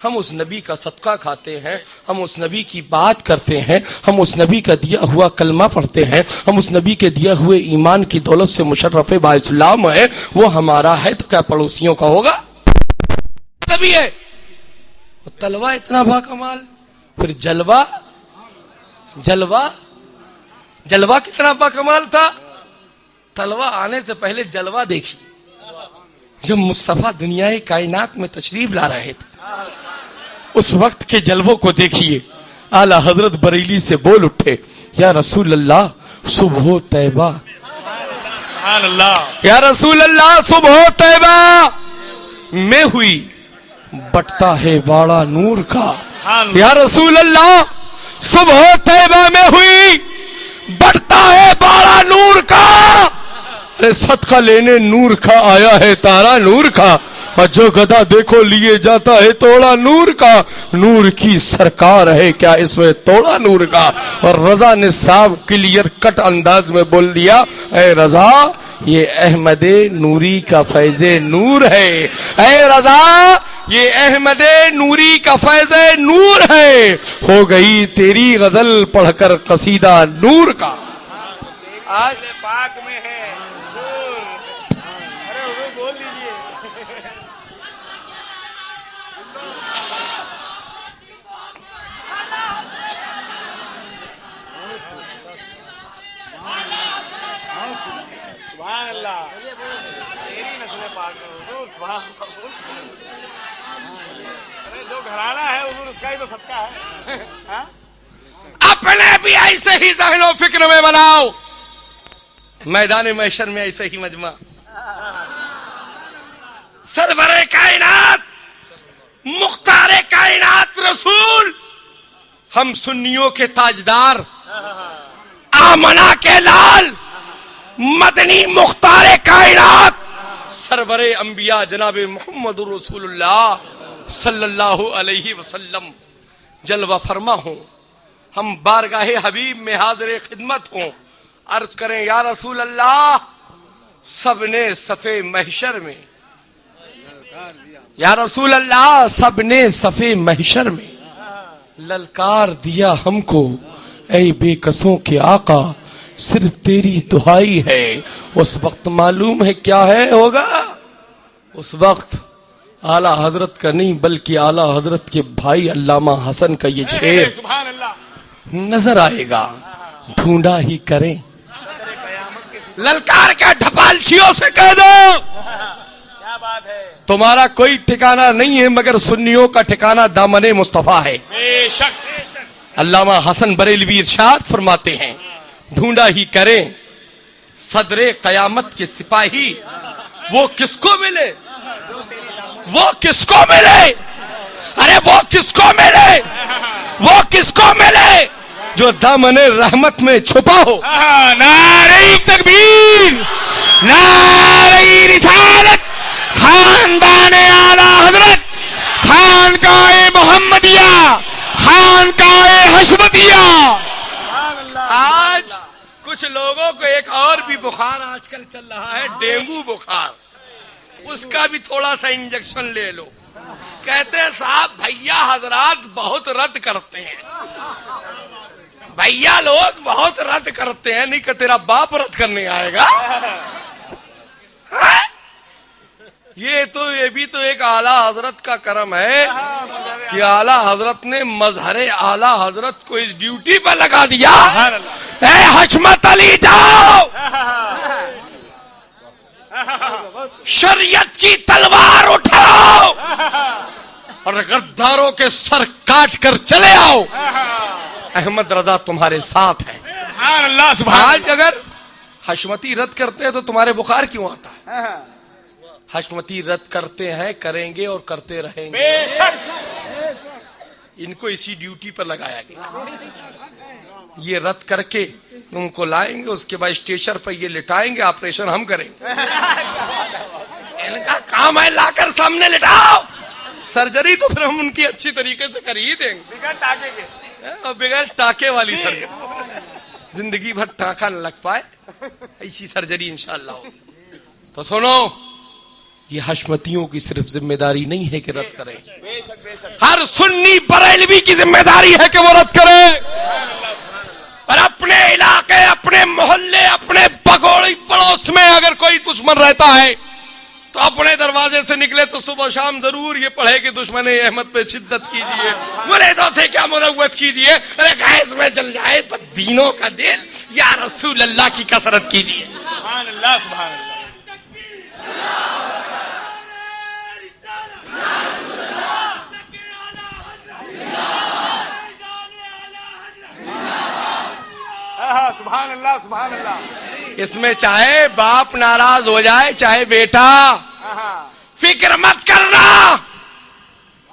ہم اس نبی کا صدقہ کھاتے ہیں, ہم اس نبی کی بات کرتے ہیں, ہم اس نبی کا دیا ہوا کلمہ پڑھتے ہیں, ہم اس نبی کے دیا ہوئے ایمان کی دولت سے مشرف با اسلام ہے, وہ ہمارا ہے تو کیا پڑوسیوں کا ہوگا؟ نبی ہے. تلوہ اتنا با کمال, پھر جلوہ کتنا با کمال تھا. تلوہ آنے سے پہلے جلوہ دیکھی جب مصطفیٰ دنیا کائنات میں تشریف لا رہے تھے, اس وقت کے جلووں کو دیکھیے. اعلی حضرت بریلی سے بول اٹھے, یا رسول اللہ صبح طیبہ, سبحان اللہ. یا رسول اللہ صبح طیبہ میں ہوئی بٹتا ہے باڑا نور کا. یا رسول اللہ صبح طیبہ میں ہوئی بٹتا ہے باڑا نور کا. ارے صدقہ لینے نور کا آیا ہے تارا نور کا, اور جو گدھا دیکھو لیے جاتا ہے توڑا نور کا. نور کی سرکار ہے کیا اس میں توڑا نور کا. اور رضا نے صاحب کلیئر کٹ انداز میں بول دیا, اے رضا یہ احمد نوری کا فیض نور ہے. اے رضا یہ احمد نوری کا فیض نور ہے. ہو گئی تیری غزل پڑھ کر قصیدہ نور کا. آج پاک میں ہے حضور. ارے حضور بول لیجیے. سبحان اللہ. تیری نسل پاک میں حضور. سبحان اللہ. ارے جو گھرانہ ہے حضور اس کا ہی تو صدقہ ہے. ہاں اپنے بھی ایسے ہی ذہن و فکر میں بناؤ, میدان محشر میں ایسے ہی مجمع. سرور کائنات مختار کائنات رسول, ہم سنیوں کے تاجدار, آمنہ کے لال, مدنی مختار کائنات, سرور انبیاء جناب محمد رسول اللہ صلی اللہ علیہ وسلم جلوہ فرما ہوں. ہم بارگاہ حبیب میں حاضر خدمت ہوں, عرض کریں یا رسول اللہ سب نے صفے محشر میں, یا رسول اللہ سب نے صفے محشر میں للکار دیا ہم کو, اے بے کسوں کے آقا صرف تیری دعائی ہے. اس وقت معلوم ہے کیا ہے ہوگا, اس وقت اعلیٰ حضرت کا نہیں بلکہ اعلیٰ حضرت کے بھائی علامہ حسن کا یہ شعر سبحان اللہ. نظر آئے گا. ڈھونڈا ہی کریں للکار کے ڈھپالچیوں سے کہہ دو کیا بات ہے. تمہارا کوئی ٹھکانہ نہیں ہے مگر سنیوں کا ٹھکانہ دامن مصطفیٰ ہے. بے شک. علامہ حسن بریلوی ارشاد فرماتے ہیں, ڈھونڈا ہی کریں صدر قیامت کے سپاہی, وہ کس کو ملے, وہ کس کو ملے, ارے وہ کس کو ملے, وہ کس کو ملے جو دامن رحمت میں چھپا ہو. نعرہ تکبیر, نعرہ رسالت, خاندان اعلیٰ حضرت, خانقاہ محمدیہ, خانقاہ حشمتیہ. آج کچھ لوگوں کو ایک اور بھی بخار آج کل چل رہا ہے, ڈینگو بخار, اس کا بھی تھوڑا سا انجیکشن لے لو. کہتے ہیں صاحب بھیا حضرات بہت رد کرتے ہیں, بھیا لوگ بہت رد کرتے ہیں, نہیں کہ تیرا باپ رد کرنے آئے گا. یہ بھی تو ایک اعلیٰ حضرت کا کرم ہے کہ اعلیٰ حضرت نے مظہر اعلیٰ حضرت کو اس ڈیوٹی پر لگا دیا. اے حشمت علی جاؤ, شریعت کی تلوار اٹھاؤ اور غداروں کے سر کاٹ کر چلے آؤ. احمد رضا تمہارے ساتھ ہے. سبحان اللہ. سبحان آج اگر حشمتی رد کرتے ہیں تو تمہارے بخار کیوں آتا ہے؟ حشمتی رد کرتے ہیں, کریں گے اور کرتے رہیں گے. بے شک. ان کو اسی ڈیوٹی پر لگایا گیا. یہ رد کر کے تم کو لائیں گے, اس کے بعد اسٹیشن پر یہ لٹائیں گے, آپریشن ہم کریں گے. ان کا کام ہے لا کر سامنے لٹاؤ. سرجری تو پھر ہم ان کی اچھی طریقے سے کر ہی دیں گے, بغیر ٹانکے کے. بغیر ٹانکے والی سرجری, زندگی بھر ٹانکا نہ لگ پائے, ایسی سرجری انشاءاللہ ہو. تو سنو, یہ حشمتیوں کی صرف ذمہ داری نہیں ہے کہ رد کریں، ہر سنی بریلوی کی ذمہ داری ہے کہ وہ رد کرے، اور اپنے علاقے، اپنے محلے، اپنے بگوڑی پڑوس میں اگر کوئی دشمن رہتا ہے تو اپنے دروازے سے نکلے تو صبح شام ضرور یہ پڑھے کہ دشمن احمد پہ شدت کیجئے، مریدوں سے کیا مروت کیجئے، ارے گیس میں جل جائے بدینوں کا دل، یا رسول اللہ کی کثرت کیجئے۔ سبحان اللہ سبحان اللہ۔ سبحان اللہ سبحان اللہ۔ اس میں چاہے باپ ناراض ہو جائے چاہے بیٹا، فکر مت کرنا،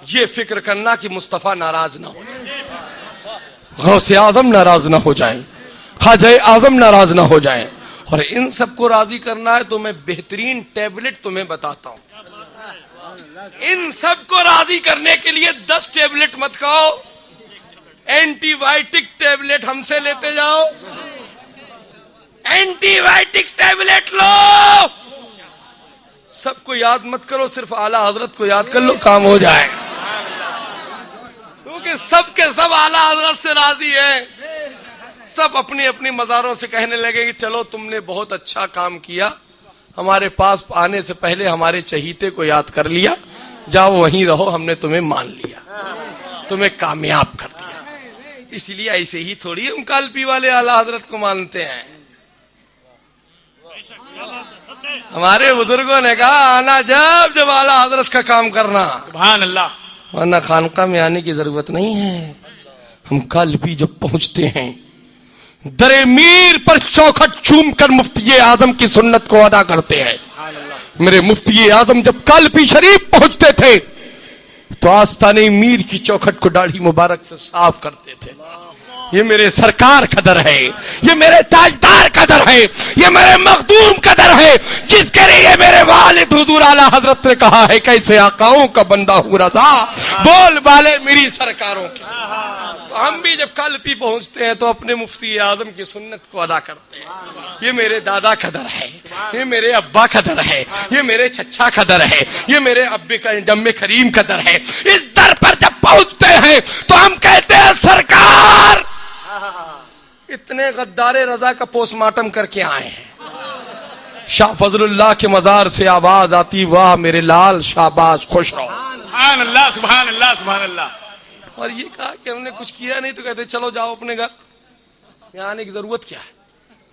یہ فکر کرنا کہ مصطفیٰ ناراض نہ ہو جائے، غوث اعظم ناراض نہ ہو جائیں، خواجہ اعظم ناراض نہ ہو جائیں، اور ان سب کو راضی کرنا ہے تو میں بہترین ٹیبلٹ تمہیں بتاتا ہوں۔ ان سب کو راضی کرنے کے لیے 10 ٹیبلٹ مت کھاؤ، اینٹی بائیوٹک ٹیبلٹ ہم سے لیتے جاؤ، اینٹی بائیوٹک ٹیبلٹ لو، سب کو یاد مت کرو، صرف اعلیٰ حضرت کو یاد کر لو، کام ہو جائے، کیونکہ سب کے سب اعلیٰ حضرت سے راضی ہیں، سب اپنی اپنی مزاروں سے کہنے لگے کہ چلو تم نے بہت اچھا کام کیا، ہمارے پاس آنے سے پہلے ہمارے چہیتے کو یاد کر لیا، جاؤ وہیں رہو، ہم نے تمہیں مان لیا، تمہیں کامیاب کر دیا۔ اس لیے ایسے ہی تھوڑی ہم کالپی والے اعلیٰ حضرت کو مانتے ہیں، ہمارے بزرگوں نے کہا آنا جب جب اعلیٰ حضرت کا کام کرنا، سبحان اللہ، ورنہ خانقاہ میں آنے کی ضرورت نہیں ہے۔ ہم کالپی جب پہنچتے ہیں در میر پر چوکھٹ چوم کر مفتی اعظم کی سنت کو ادا کرتے ہیں۔ میرے مفتی اعظم جب کالپی شریف پہنچتے تھے تو آستانے میر کی چوکھٹ کو داڑھی مبارک سے صاف کرتے تھے۔ یہ میرے سرکار کا در ہے، یہ میرے تاجدار کا در ہے، یہ میرے مخدوم کا در ہے، جس کے لیے میرے والد حضور اعلیٰ حضرت نے کہا ہے کیسے آقاؤں کا بندہ ہوں رضا، بول بالے میری سرکاروں کی۔ ہم بھی جب کالپی پہنچتے ہیں تو اپنے مفتی اعظم کی سنت کو ادا کرتے ہیں۔ یہ میرے دادا کا در ہے، یہ میرے ابا کا در ہے، یہ میرے چچا کا در ہے، یہ میرے ابے کا جم کریم کا در ہے۔ اس در پر جب پہنچتے ہیں تو ہم کہتے ہیں سرکار اتنے غدار رضا کا پوسٹ مارٹم کر کے آئے ہیں۔ شاہ فضل اللہ کے مزار سے آواز آتی واہ میرے لال شاباش خوش رہو۔ سبحان اللہ سبحان اللہ سبحان اللہ۔ اور یہ کہا کہ ہم نے کچھ کیا نہیں تو کہتے چلو جاؤ اپنے گھر، یہاں آنے کی ضرورت کیا ہے،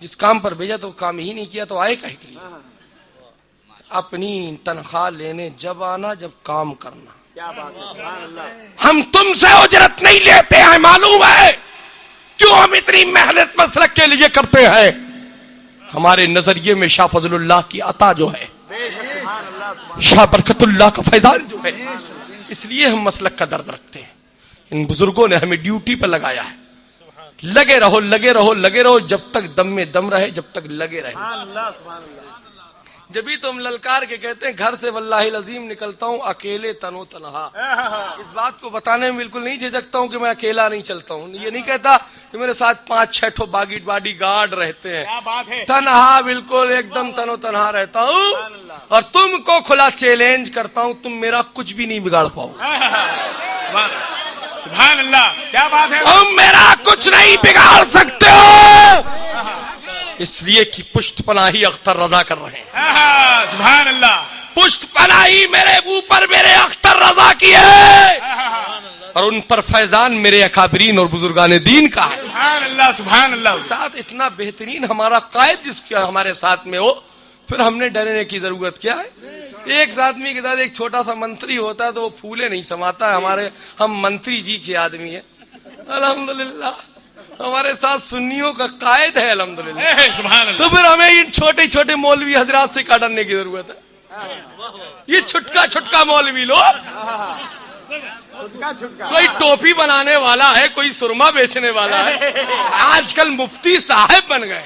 جس کام پر بھیجا تو کام ہی نہیں کیا تو آئے کہے کے لیے۔ اپنی تنخواہ لینے جب آنا جب کام کرنا۔ ہم تم سے اجرت نہیں لیتے ہیں، معلوم ہے کیوں ہم اتنی محنت مسلک کے لیے کرتے ہیں؟ ہمارے نظریے میں شاہ فضل اللہ کی عطا جو ہے، شاہ برکت اللہ کا فیضان جو ہے، اس لیے ہم مسلک کا درد رکھتے ہیں۔ ان بزرگوں نے ہمیں ڈیوٹی پہ لگایا ہے، لگے رہو لگے رہو لگے رہو، جب تک دم میں دم رہے، جب تک لگے رہے۔ جبھی تو ہم للکار کے کہتے ہیں گھر سے واللہ العظیم نکلتا ہوں اکیلے تن و تنہا۔ اس بات کو بتانے میں بالکل نہیں جھجکتا ہوں کہ میں اکیلا نہیں چلتا ہوں، یہ نہیں کہتا کہ میرے ساتھ 5-6 ٹھو باڈی گارڈ رہتے ہیں، تنہا بالکل ایک دم تن و تنہا رہتا ہوں، اور تم کو کھلا چیلنج کرتا ہوں تم میرا کچھ بھی نہیں بگاڑ پاؤ۔ سبحان اللہ، کیا بات ہے، تم میرا کچھ نہیں بگاڑ سکتے ہو، اس لیے کہ پشت پناہی اختر رضا کر رہے ہیں۔ سبحان اللہ، پشت پناہی میرے اوپر میرے اختر رضا کی ہے، اور ان پر فیضان میرے اکابرین اور بزرگان دین کا ہے۔ سبحان اللہ سبحان اللہ۔ ساتھ اتنا بہترین ہمارا قائد جس کا ہمارے ساتھ میں ہو، پھر ہم نے ڈرنے کی ضرورت کیا ہے؟ ایک آدمی کے ساتھ ایک چھوٹا سا منتری ہوتا ہے تو وہ پھولے نہیں سماتا ہے، ہم منتری جی کے آدمی ہیں، الحمدللہ ہمارے ساتھ سنیوں کا قائد ہے الحمدللہ۔ سبحان اللہ۔ تو پھر ہمیں ان چھوٹے چھوٹے مولوی حضرات سے کیا ڈرنے کی ضرورت ہے؟ یہ چھٹکا چھٹکا مولوی لوگ، کوئی ٹوپی بنانے والا ہے، کوئی سرما بیچنے والا ہے، آج کل مفتی صاحب بن گئے۔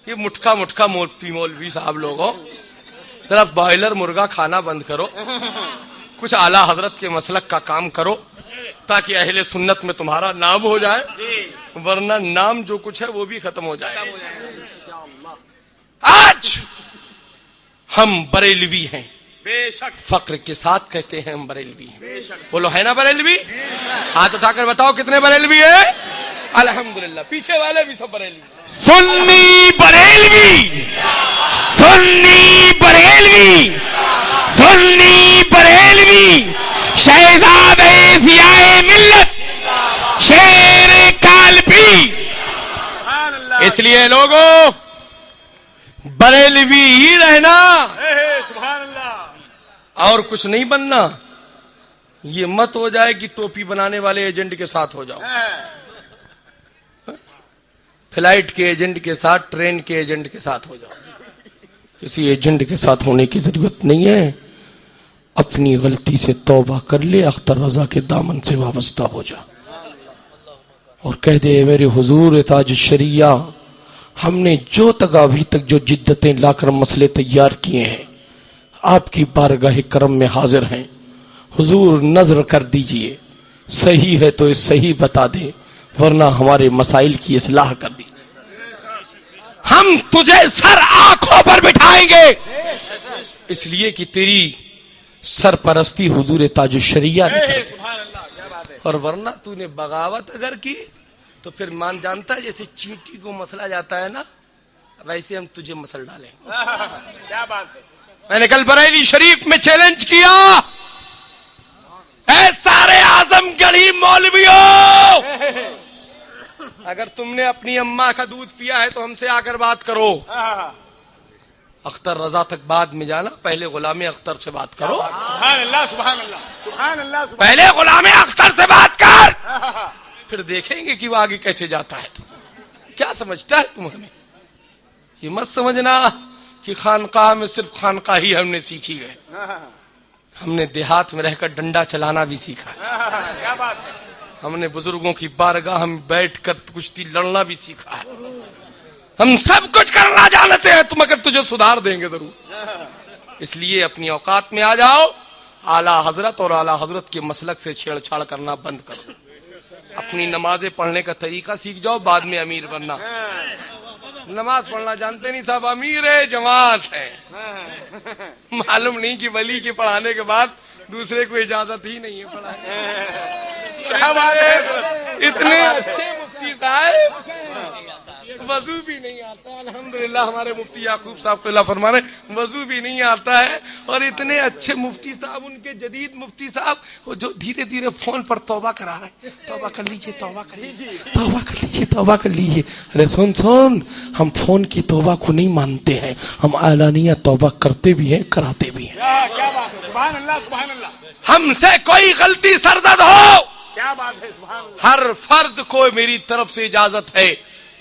یہ مٹکا مٹکا مولوی صاحب لوگوں، ذرا بائلر مرغا کھانا بند کرو، کچھ اعلیٰ حضرت کے مسلک کا کام کرو تاکہ اہل سنت میں تمہارا نام ہو جائے، ورنہ نام جو کچھ ہے وہ بھی ختم ہو جائے۔ آج ہم بریلوی ہیں. بے شک فخر کے ساتھ کہتے ہیں ہم بریلوی ہیں. بولو ہے نا بریلوی؟ ہاتھ اٹھا کر بتاؤ کتنے بریلوی ہیں؟ الحمدللہ. پیچھے والے بھی سب بریلوی. سنی بریلوی، سنی بریلوی، سنی بریلوی، شہزادے ضیاء ملت، شیر کالپی. سبحان اللہ. اس لیے لوگوں بریلوی ہی رہنا سبحان اللہ. اور کچھ نہیں بننا. یہ مت ہو جائے کہ ٹوپی بنانے والے ایجنٹ کے ساتھ ہو جاؤ، فلائٹ کے ایجنٹ کے ساتھ، ٹرین کے ایجنٹ کے ساتھ ہو جاؤ. کسی ایجنٹ کے ساتھ ہونے کی ضرورت نہیں ہے. اپنی غلطی سے توبہ کر لے، اختر رضا کے دامن سے وابستہ ہو جا اور کہہ دے میرے حضور تاج الشریعہ، ہم نے جو تک ابھی تک جو جدتیں لا کر مسئلے تیار کیے ہیں آپ کی بارگاہ کرم میں حاضر ہیں. حضور نظر کر دیجئے، صحیح ہے تو صحیح بتا دیں، ورنہ ہمارے مسائل کی اصلاح کر دی. ہم تجھے سر آنکھوں پر بٹھائیں گے، اس لیے کہ تیری سرپرستی حضور تاج الشریعہ نے کی. سبحان اللہ. کیا بات ہے. اور ورنہ تو نے بغاوت اگر کی تو پھر مان جانتا ہے جیسے چینٹی کو مسلا جاتا ہے نا، ویسے ہم تجھے مسل ڈالیں. کیا بات ہے. میں نے کل بریلی شریف میں چیلنج کیا، اے سارے اعظم گڑھی مولویوں، اگر تم نے اپنی اماں کا دودھ پیا ہے تو ہم سے آ کر بات کرو. اختر رضا تک بعد میں جانا، پہلے غلام اختر سے بات کرو. سبحان اللہ. سبحان اللہ. سبحان اللہ. سبحان پہلے غلام اختر سے بات کر، پھر دیکھیں گے کہ وہ آگے کیسے جاتا ہے. تو کیا سمجھتا ہے تم ہمیں؟ یہ مت سمجھنا کہ خانقاہ میں صرف خانقاہ ہی ہم نے سیکھی ہے. ہم نے دیہات میں رہ کر ڈنڈا چلانا بھی سیکھا ہے. کیا بات ہے. ہم نے بزرگوں کی بارگاہ میں بیٹھ کر کشتی لڑنا بھی سیکھا ہے. ہم سب کچھ کرنا جانتے ہیں، تم اگر تجھے سدھار دیں گے ضرور. اس لیے اپنی اوقات میں آ جاؤ. اعلیٰ حضرت اور اعلیٰ حضرت کے مسلک سے چھیڑ چھاڑ کرنا بند کرو. اپنی نمازیں پڑھنے کا طریقہ سیکھ جاؤ، بعد میں امیر بننا. نماز پڑھنا جانتے نہیں صاحب، امیر ہے جماعت ہے. معلوم نہیں کہ ولی کے پڑھانے کے بعد دوسرے کو اجازت ہی نہیں ہے پڑھانے. کیا بات ہے. اتنے اچھے مفتی صاحب، وضو بھی نہیں آتا. الحمدللہ ہمارے مفتی یعقوب صاحب کو اللہ فرمانے، وضو بھی نہیں آتا ہے. اور اتنے اچھے مفتی صاحب، ان کے جدید مفتی صاحب، وہ جو دھیرے دھیرے فون پر توبہ کرا رہے ہیں. توبہ کر لیجئے، توبہ کر لیجئے، توبہ کر لیجئے، توبہ کر لیجئے. ارے سن، ہم فون کی توبہ کو نہیں مانتے ہیں، ہم اعلانیہ توبہ کرتے بھی ہیں، کراتے بھی ہیں. کیا بات ہے. سبحان اللہ. سبحان اللہ. ہم سے کوئی غلطی سرزد ہو، کیا بات ہے. سبحان اللہ. ہر فرد کو میری طرف سے اجازت ہے.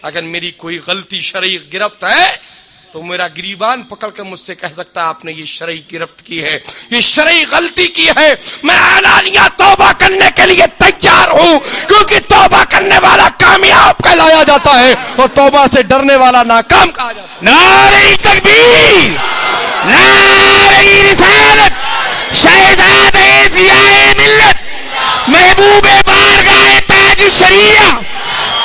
اگر میری کوئی غلطی شرعی گرفت ہے تو میرا گریبان پکڑ کر مجھ سے کہہ سکتا ہے آپ نے یہ شرعی گرفت کی ہے، یہ شرعی غلطی کی ہے. میں اعلانیہ توبہ کرنے کے لیے تیار ہوں، کیونکہ توبہ کرنے والا کامیاب کہلایا جاتا ہے اور توبہ سے ڈرنے والا ناکام کہا جاتا ہے. نعرہ تکبیر، نعرہ رسالت، شہزادے ضیاء ملت، محبوب بارگاہ تاج الشریعہ،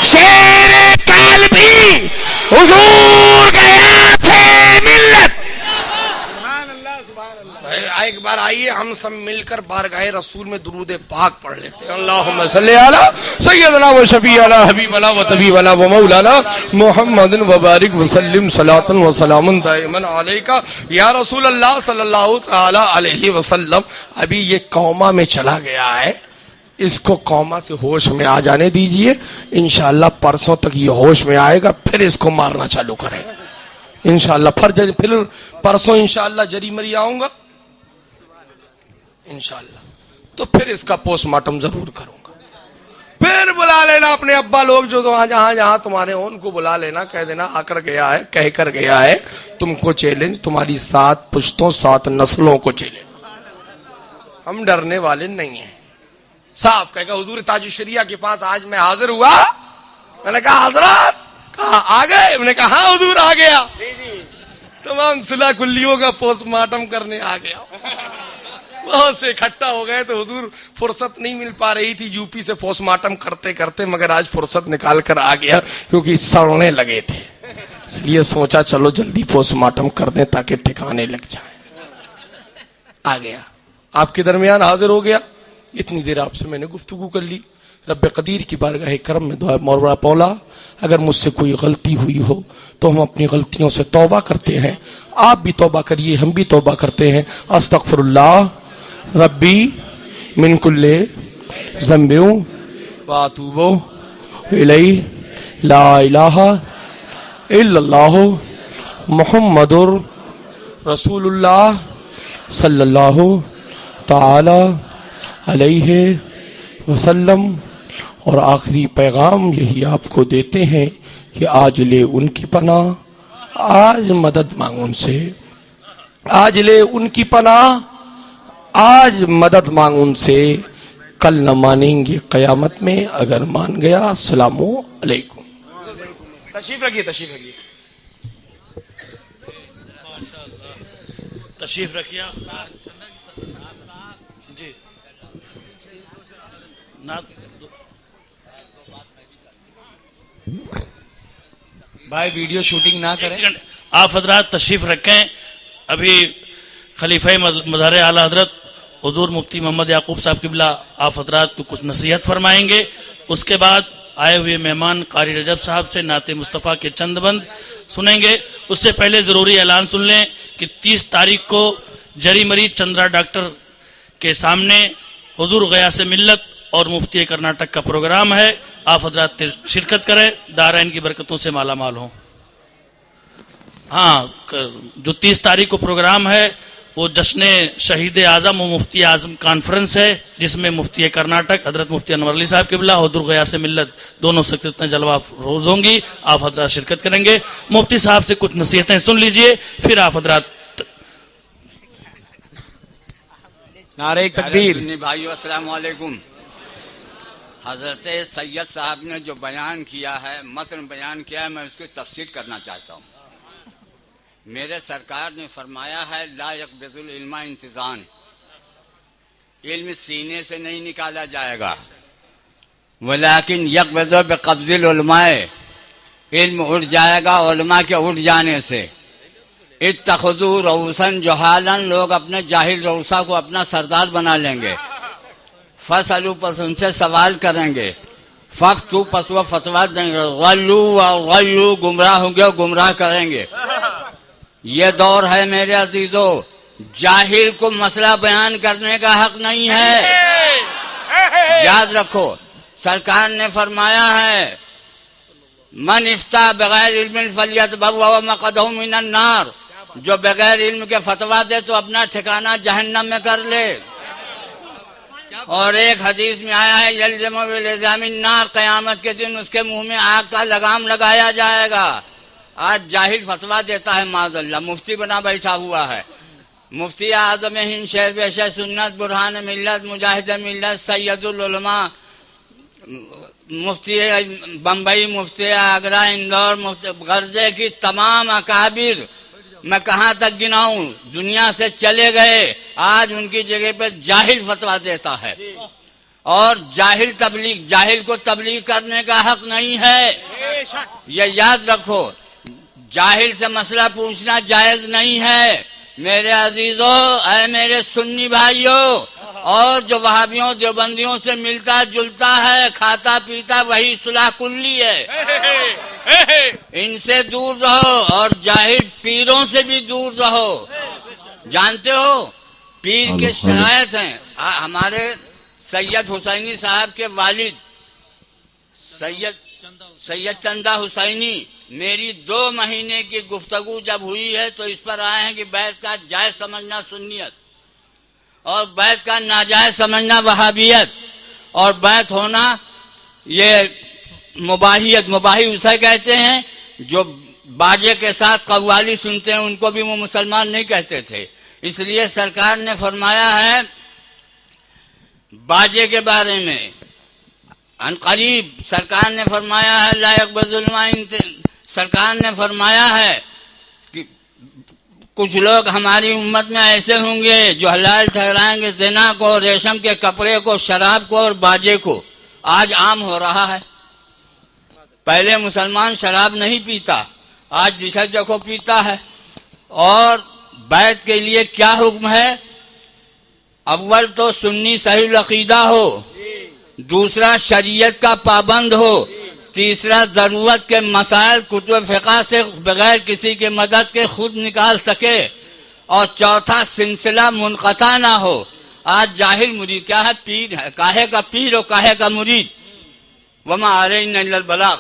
شیر کالبی، حضور گیا تھے ملت. سبحان اللہ. سبحان اللہ. ایک بار آئیے ہم سب مل کر بارگاہ رسول میں درود پاک پڑھ لیتے ہیں. اللہم صلی علی سیدنا و شفیعنا حبیبنا و طبیبنا و مولانا محمد و بارک وسلم صلاۃ و سلام دائما علیکہ یا رسول اللہ صلی اللہ تعالی علیہ وسلم. ابھی یہ قوما میں چلا گیا ہے، اس کو قوما سے ہوش میں آ جانے دیجئے. انشاءاللہ پرسوں تک یہ ہوش میں آئے گا، پھر اس کو مارنا چالو کریں انشاءاللہ. پھر پرسوں انشاءاللہ جری مری آؤں گا انشاءاللہ، تو پھر اس کا پوسٹ مارٹم ضرور کروں گا. پھر بلا لینا اپنے ابا لوگ جو جہاں تمہارے ہوں، ان کو بلا لینا، کہہ دینا آ کر گیا ہے، کہہ کر گیا ہے تم کو چیلنج، تمہاری 7 پشتوں 7 نسلوں کو چیلنج. ہم ڈرنے والے نہیں ہیں. صاحب کہے گا حضور تاج الشریعہ کے پاس آج میں حاضر ہوا. میں نے کہا حضرات کہا آ گئے؟ میں نے کہا ہاں حضور آ گیا. تمام صلح کلیوں کا پوسٹ مارٹم کرنے آ گیا. بہت سے اکٹھا ہو گئے تو حضور فرصت نہیں مل پا رہی تھی یو پی سے پوسٹ مارٹم کرتے کرتے، مگر آج فرصت نکال کر آ گیا کیونکہ سڑنے لگے تھے. اس لیے سوچا چلو جلدی پوسٹ مارٹم کر دیں تاکہ ٹھکانے لگ جائیں. آ گیا آپ کے درمیان حاضر ہو گیا. اتنی دیر آپ سے میں نے گفتگو کر لی. رب قدیر کی بارگاہ کرم میں دعا مولا مولا اگر مجھ سے کوئی غلطی ہوئی ہو تو ہم اپنی غلطیوں سے توبہ کرتے ہیں. آپ بھی توبہ کریے, ہم بھی توبہ کرتے ہیں. استغفر اللہ ربی من کل ذنب واتوب الیہ لا الہ الا اللہ محمد رسول اللہ صلی اللہ تعالی علیہ وسلم. اور آخری پیغام یہی آپ کو دیتے ہیں کہ آج لے ان کی پناہ, آج مدد مانگ ان سے. آج لے ان کی پناہ, آج مدد مانگ ان سے. کل نہ مانیں گے قیامت میں, اگر مان گیا السلام علیکم. تشریف رکھیے, تشریف رکھیے. تشریف رکھیے جی. بھائی ویڈیو شوٹنگ نہ کریں. آپ حضرات تشریف رکھیں. ابھی خلیفہ مظہر اعلی حضرت حضور مفتی محمد یعقوب صاحب قبلہ آپ حضرات کو کچھ نصیحت فرمائیں گے. اس کے بعد آئے ہوئے مہمان قاری رجب صاحب سے نعت مصطفیٰ کے چند بند سنیں گے. اس سے پہلے ضروری اعلان سن لیں کہ 30 تاریخ کو جری مریض چندرا ڈاکٹر کے سامنے حضور غیاث ملت اور مفتی کرناٹک کا پروگرام ہے. آپ حضرات شرکت کریں, دارین کی برکتوں سے مالا مال ہوں. ہاں, جو 30 تاریخ کو پروگرام ہے وہ جشن شہید اعظم و مفتی اعظم کانفرنس ہے, جس میں مفتی کرناٹک حضرت مفتی انور علی صاحب قبلہ حضور غیاث ملت دونوں سکتیں جلوہ روز ہوں گی. آپ حضرات شرکت کریں گے. مفتی صاحب سے کچھ نصیحتیں سن لیجئے, پھر آپ حضرات. نعرہ تکبیر. بھائیو السلام علیکم. حضرت سید صاحب نے جو بیان کیا ہے, متن بیان کیا ہے, میں اس کی تفسیر کرنا چاہتا ہوں. میرے سرکار نے فرمایا ہے لا یقبض العلم انتظام, علم سینے سے نہیں نکالا جائے گا, ولیکن یقبض بقبض العلماء, علم اٹھ جائے گا علماء کے اٹھ جانے سے. اتخذوا رؤوسا جہالا, لوگ اپنے جاہل رؤوسا کو اپنا سردار بنا لیں گے. فسألوا, پس ان سے سوال کریں گے. ففتوا, پس وہ فتوا دیں گے. غلوا وغلوا, گمراہ ہوں گے اور گمراہ کریں گے. یہ دور ہے میرے عزیزو, جاہل کو مسئلہ بیان کرنے کا حق نہیں ہے. یاد رکھو, سرکار نے فرمایا ہے من افتى بغیر علم فلیتبوأ مقعدہ من النار, جو بغیر علم کے فتوا دے تو اپنا ٹھکانہ جہنم میں کر لے. اور ایک حدیث میں آیا ہے یلزم بالالزام النار, قیامت کے دن اس کے منہ میں آگ کا لگام لگایا جائے گا. آج جاہل فتوا دیتا ہے, معاذ اللہ مفتی بنا بیٹھا ہوا ہے. مفتی اعظم ہند شہر بشہ سنت برہان ملت مجاہد ملت سید العلماء, مفتی بمبئی, مفتی آگرہ, اندور, مفتی غرضے کی تمام اکابر, میں کہاں تک گناؤں, دنیا سے چلے گئے. آج ان کی جگہ پہ جاہل فتوا دیتا ہے. اور جاہل کو تبلیغ کرنے کا حق نہیں ہے, یہ یاد رکھو. جاہل سے مسئلہ پوچھنا جائز نہیں ہے. میرے عزیزو, اے میرے سنی بھائیوں, اور جو وہابیوں دیوبندیوں سے ملتا جلتا ہے, کھاتا پیتا, وہی صلح کلی ہے. ان سے دور رہو, اور جاہل پیروں سے بھی دور رہو. جانتے ہو پیر کے شرائط ہیں. ہمارے سید حسینی صاحب کے والد سید چندہ حسینی, میری 2 مہینے کی گفتگو جب ہوئی ہے تو اس پر آئے ہیں کہ بیعت کا جائز سمجھنا سنیت, اور بیعت کا ناجائز سمجھنا وہابیت, اور بیعت ہونا یہ مباحیت. مباحی اسے کہتے ہیں جو باجے کے ساتھ قوالی سنتے ہیں, ان کو بھی وہ مسلمان نہیں کہتے تھے. اس لیے سرکار نے فرمایا ہے باجے کے بارے میں, ان قریب سرکار نے فرمایا ہے لا یقبض العلم, سرکار نے فرمایا ہے کہ کچھ لوگ ہماری امت میں ایسے ہوں گے جو حلال ٹھہرائیں گے زنا کو, ریشم کے کپڑے کو, شراب کو اور باجے کو. آج عام ہو رہا ہے. پہلے مسلمان شراب نہیں پیتا, آج جسے دیکھو پیتا ہے. اور بیعت کے لیے کیا حکم ہے؟ اول تو سنی صحیح العقیدہ ہو، دوسرا شریعت کا پابند ہو، تیسرا ضرورت کے مسائل کتب فقہ سے بغیر کسی کی مدد کے خود نکال سکے، اور چوتھا سلسلہ منقطع نہ ہو. آج جاہل مرید کیا ہے؟ پیر ہے. کاہے کا پیر اور کاہے کا مرید؟ وما علینا الا البلاغ.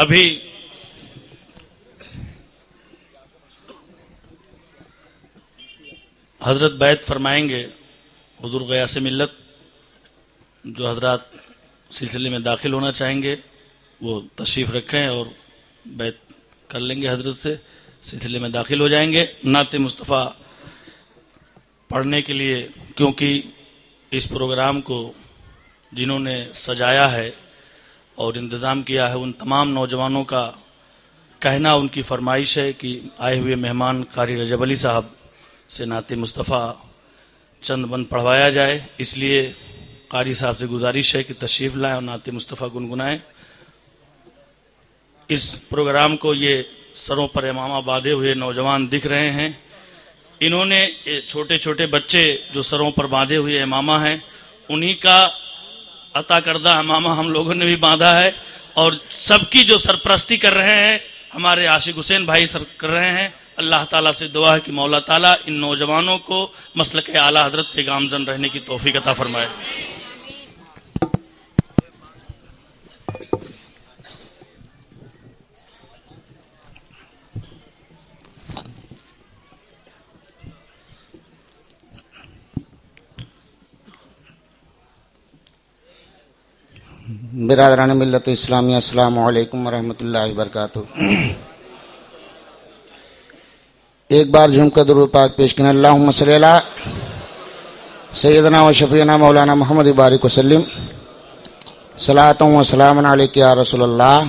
ابھی حضرت بیعت فرمائیں گے. حضور غیاث ملت جو حضرات سلسلے میں داخل ہونا چاہیں گے وہ تشریف رکھیں اور بیعت کر لیں گے. حضرت سے سلسلے میں داخل ہو جائیں گے. نعت مصطفیٰ پڑھنے کے لیے، کیونکہ اس پروگرام کو جنہوں نے سجایا ہے اور انتظام کیا ہے ان تمام نوجوانوں کا کہنا، ان کی فرمائش ہے کہ آئے ہوئے مہمان قاری رجب علی صاحب سے نعت مصطفیٰ چند بند پڑھوایا جائے. اس لیے قاری صاحب سے گزارش ہے کہ تشریف لائیں اور نعت مصطفیٰ گنگنائیں. اس پروگرام کو یہ سروں پر امامہ باندھے ہوئے نوجوان دکھ رہے ہیں. انہوں نے چھوٹے چھوٹے بچے جو سروں پر باندھے ہوئے امامہ ہیں انہی کا عطا کردہ امامہ ہم لوگوں نے بھی باندھا ہے، اور سب کی جو سرپرستی کر رہے ہیں ہمارے عاشق حسین بھائی سر کر رہے ہیں. اللہ تعالیٰ سے دعا ہے کہ مولا تعالیٰ ان نوجوانوں کو مسلک اعلیٰ حضرت پہ گامزن رہنے کی توفیق عطا فرمائے. برادران ملت اسلامی، السلام علیکم ورحمۃ اللہ وبرکاتہ. ایک بار جھوم کر درود پاک پیش کریں. اللہم صلی علی سیدنا و شفیعنا مولانا محمد بارک وسلم. صلاۃ و سلام علیک یا رسول اللہ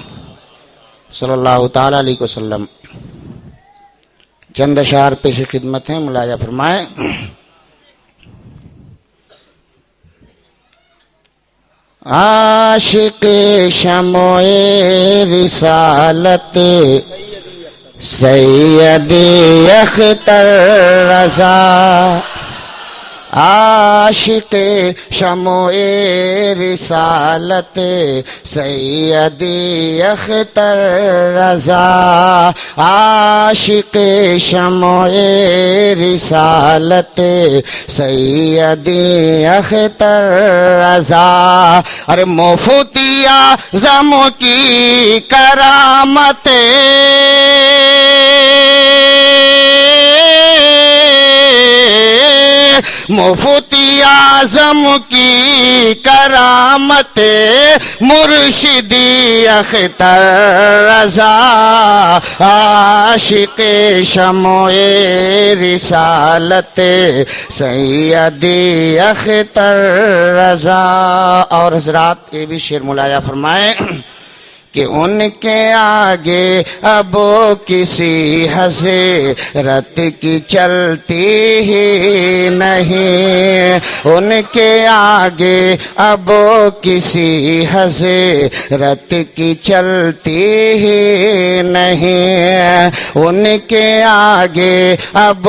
صلی اللہ تعالی علیہ وسلم. چند اشعار پیش خدمت ہیں، ملاحظہ فرمائیں. عاشق شمع رسالت سید اختر رضا، عاشق شمع رسالت سید اختر رضا، عاشق شمع رسالت سید اختر رضا. ارے مفتی اعظم کی کرامت مفتی اعظم کی کرامت مرشدی اختر رضا، عاشق شمع رسالت سیدی اختر رضا. اور حضرات یہ بھی شعر ملاحظہ فرمائیں کہ ان کے آگے اب کسی حضرت کی چلتی ہی نہیں، ان کے آگے اب کسی حضرت کی چلتی ہی نہیں، ان کے آگے اب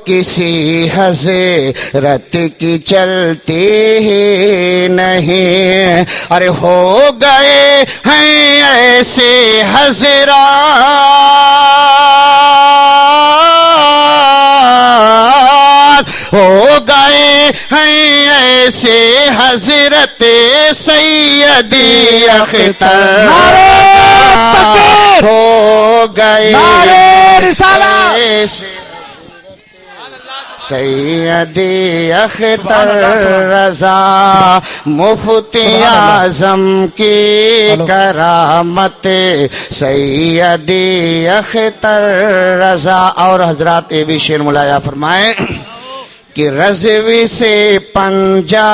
کسی حضرت کی چلتی ہی نہیں. ارے ہو گئے ہیں ایسے حضرات، ہو گئے ہیں ایسے حضرت سیدی اختر، ہو گئے ایسے سیدی اختر رضا، مفتی اعظم کی کرامت سیدی اختر رضا. اور حضرات یہ بھی شعر ملاحظہ فرمائیں کہ کہ رضوی سے پنجا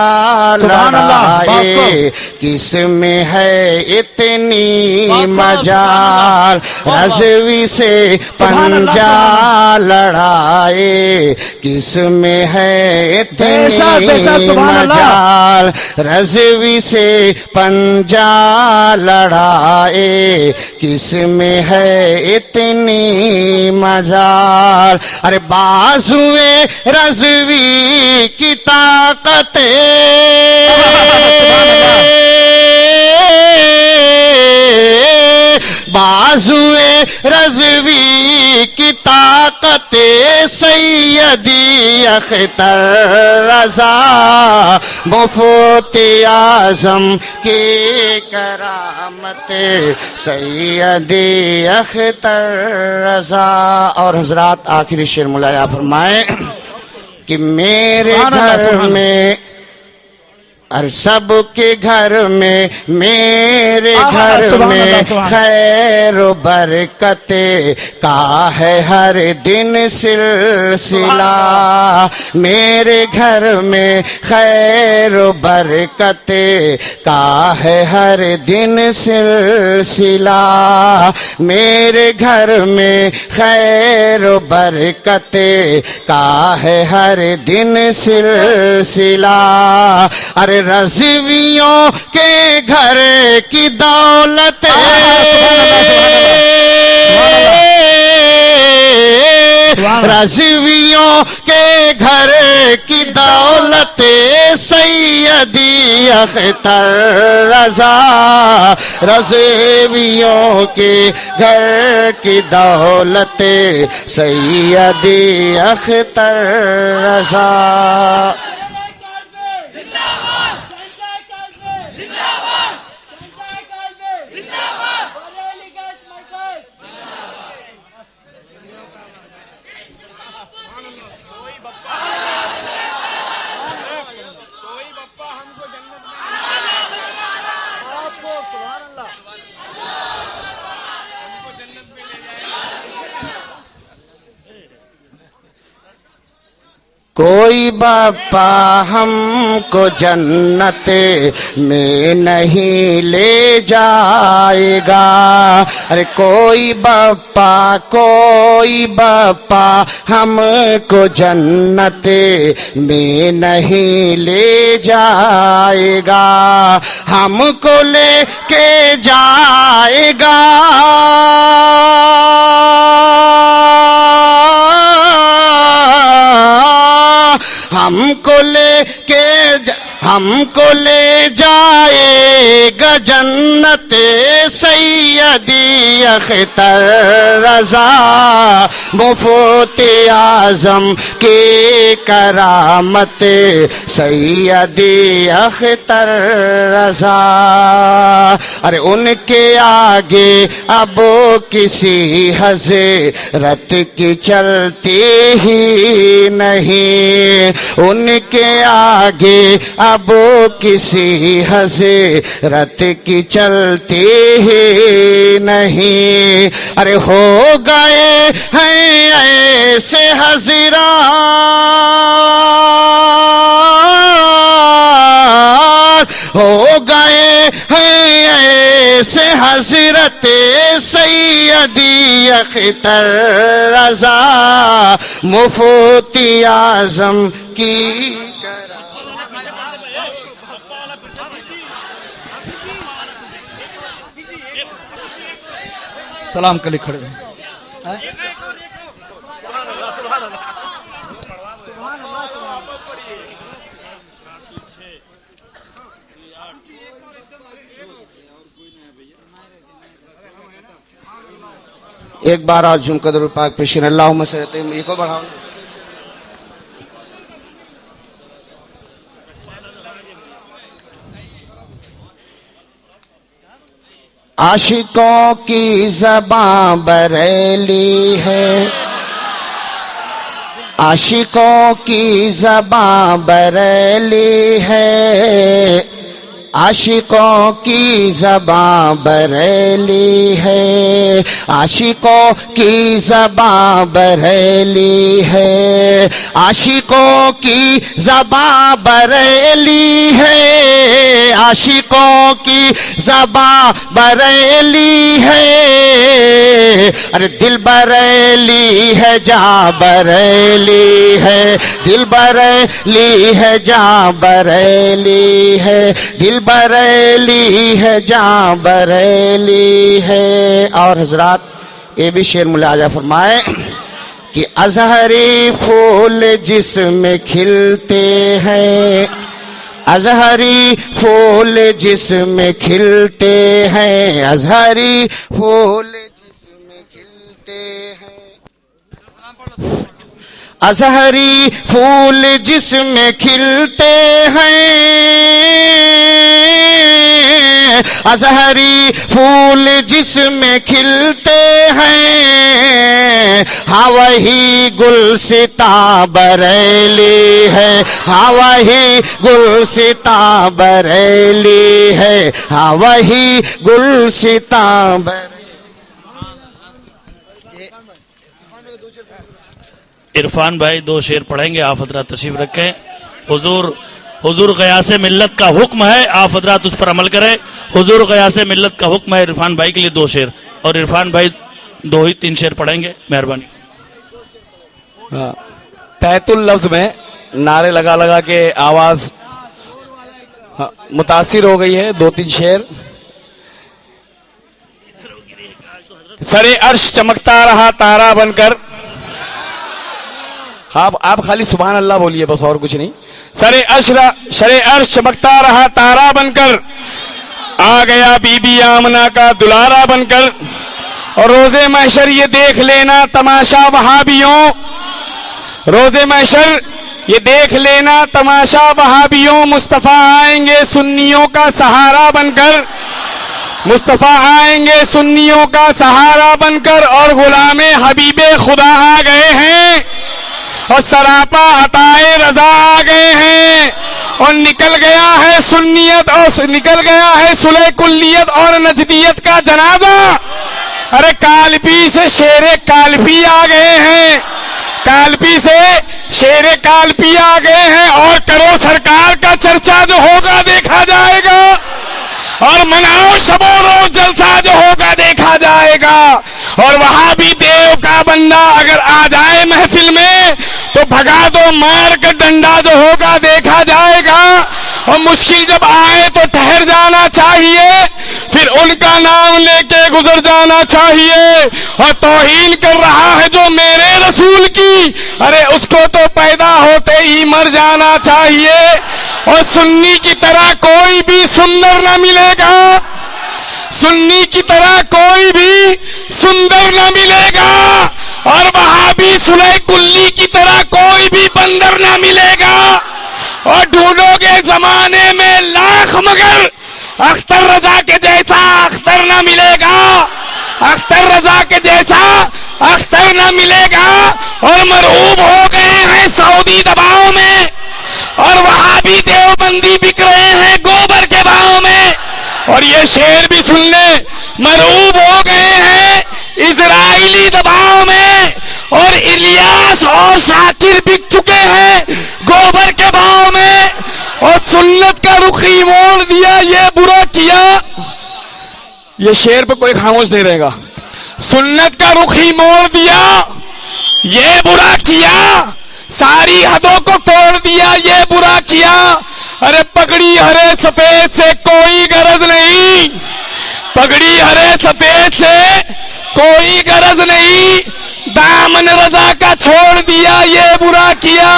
سبحان اللہ، لڑائے کس میں ہے اتنی مجال، رضوی سے پنجا لڑائے کس میں ہے اتنی مجال، رضوی سے پنجا لڑائے کس میں ہے اتنی مجال، ارے بازوئے رضوی کی طاقت بازوئے رضوی کی طاقت سیدی اختر رضا، مفتی اعظم کی کرامت سیدی اختر رضا۔ اور حضرات آخری شعر ملایا فرمائیں کہ میرے گھر میں اور سب کے گھر میں میرے گھر میں خیر و برکت کا ہے ہر دن سلسلہ، میرے گھر میں خیر و برکت کا ہے ہر دن سلسلہ، میرے گھر میں خیر و برکت کا ہے ہر دن سلسلہ، ارے رضویوں کے گھر کی دولت رضویوں کے گھر کی دولت سیدی اختر رضا، رضویوں کے گھر کی دولت سیدی اختر رضا۔ کوئی باپا ہم کو جنت میں نہیں لے جائے گا، ارے کوئی باپا ہم کو جنت میں نہیں لے جائے گا، ہم کو لے کے جائے گا ہم کو لے جائے گا جنت سیدی اختر رضا، مفتی اعظم کی کرامت سیدی اختر رضا، ارے ان کے آگے اب کسی حضرت کی چلتی ہی نہیں، ان کے آگے اب کسی حضرت کی چلتی ہی نہیں، ارے ہو گئے ہیں ایسے حضرات ہو گئے ہیں ایسے حضرت سیدی اختر رضا، مفتی اعظم کی سلام کے لیے کھڑے ہیں۔ ایک بار اور جھوم کر درود پاک پیش کریں، اللہم صلی اللہ علیہ وسلم، یہ کو بڑھاؤ۔ عاشقوں کی زبان بریلی ہے، عاشقوں کی زبان بریلی ہے، عاشقوں کی زباں بریلی ہے، عاشقوں کی زباں بریلی ہے، عاشقوں کی زباں بریلی ہے، عاشقوں کی زباں بریلی ہے، ارے دل بریلی ہے جاں بریلی ہے، دل بریلی ہے جاں بریلی ہے، دل بریلی ہے جاں بریلی ہے۔ اور حضرات یہ بھی شعر ملاحظہ فرمائے کہ ازہری پھول جس میں کھلتے ہیں، ازہری پھول جس میں کھلتے ہیں، ازہری پھول جس میں کھلتے ہیں، ازہری پھول جس میں کھلتے ہیں، ازہری پھول جس میں کھلتے ہیں، ہاں وہی گلستاں بریلی ہے، ہاں وہی گلستاں بریلی ہے، ہاں وہی گلستاں بریلی۔ عرفان بھائی دو شعر پڑھیں گے، آپ حضرات تشریف رکھیں۔ حضور غیاث ملت کا حکم ہے، آپ حضرات اس پر عمل کریں۔ حضور غیاث ملت کا حکم ہے، عرفان بھائی کے لیے دو شعر، اور عرفان بھائی دو ہی تین شعر پڑھیں گے، مہربانی۔ تحت اللفظ میں نعرے لگا لگا کے آواز متاثر ہو گئی ہے، دو تین شعر۔ سرے عرش چمکتا رہا تارا بن کر، آپ خالی سبحان اللہ بولیے بس، اور کچھ نہیں۔ سرے عرش چمکتا رہا تارا بن کر، آ گیا بی بی آمنہ کا دلارا بن کر، اور روز محشر یہ دیکھ لینا تماشا وہابیوں، روز محشر یہ دیکھ لینا تماشا وہابیوں، مصطفیٰ آئیں گے سنیوں کا سہارا بن کر، مصطفیٰ آئیں گے سنیوں کا سہارا بن کر، اور غلام حبیب خدا آ گئے ہیں، اور سراپا عطائے رضا آ گئے ہیں، اور نکل گیا ہے سنیت اور نکل گیا ہے صلح کلیت اور نجدیت کا جنازہ، ارے کالپی سے شیر کالپی آ گئے ہیں، کالپی سے شیر کالپی آ گئے ہیں، اور کرو سرکار کا چرچا جو ہوگا دیکھا جائے گا، اور مناؤ شب و روز جلسہ جو ہوگا دیکھا جائے گا، اور وہاں بھی دیو کا بندہ اگر آ جائے محفل میں تو بھگا دو مار کر ڈنڈا جو ہوگا دیکھا جائے گا، اور مشکل جب آئے تو ٹھہر جانا چاہیے، پھر ان کا نام لے کے گزر جانا چاہیے، اور توہین کر رہا ہے جو میرے رسول کی، ارے اس کو تو پیدا ہوتے ہی مر جانا چاہیے، اور سنی کی طرح کوئی بھی سندر نہ ملے گا، سنی کی طرح کوئی بھی سندر نہ ملے گا، اور وہاں بھی صلح کلی کی طرح کوئی بھی بندر نہ ملے گا، اور ڈھونڈو گے زمانے میں لاکھ مگر اختر رضا کے جیسا اختر نہ ملے گا، اختر رضا کے جیسا اختر نہ ملے گا، اور مرعوب ہو گئے ہیں سعودی دباؤ میں، اور وہاں بھی دیوبندی بک رہے ہیں گوبر کے بھاؤ میں، اور یہ شعر بھی سن لیں، مرعوب ہو گئے ہیں اسرائیلی دباؤ میں، اور الیاس اور شاکر بک چکے ہیں گوبر کے بھاؤ میں، اور سنت کا رخی موڑ دیا یہ برا کیا، یہ شعر پہ کوئی خاموش نہیں رہے گا، سنت کا رخی موڑ دیا یہ برا کیا، ساری حدوں کو توڑ دیا یہ برا کیا، ارے پگڑی ہرے سفید سے کوئی غرض نہیں، پگڑی ہرے سفید سے کوئی غرض نہیں، دامن رضا کا چھوڑ دیا یہ برا کیا۔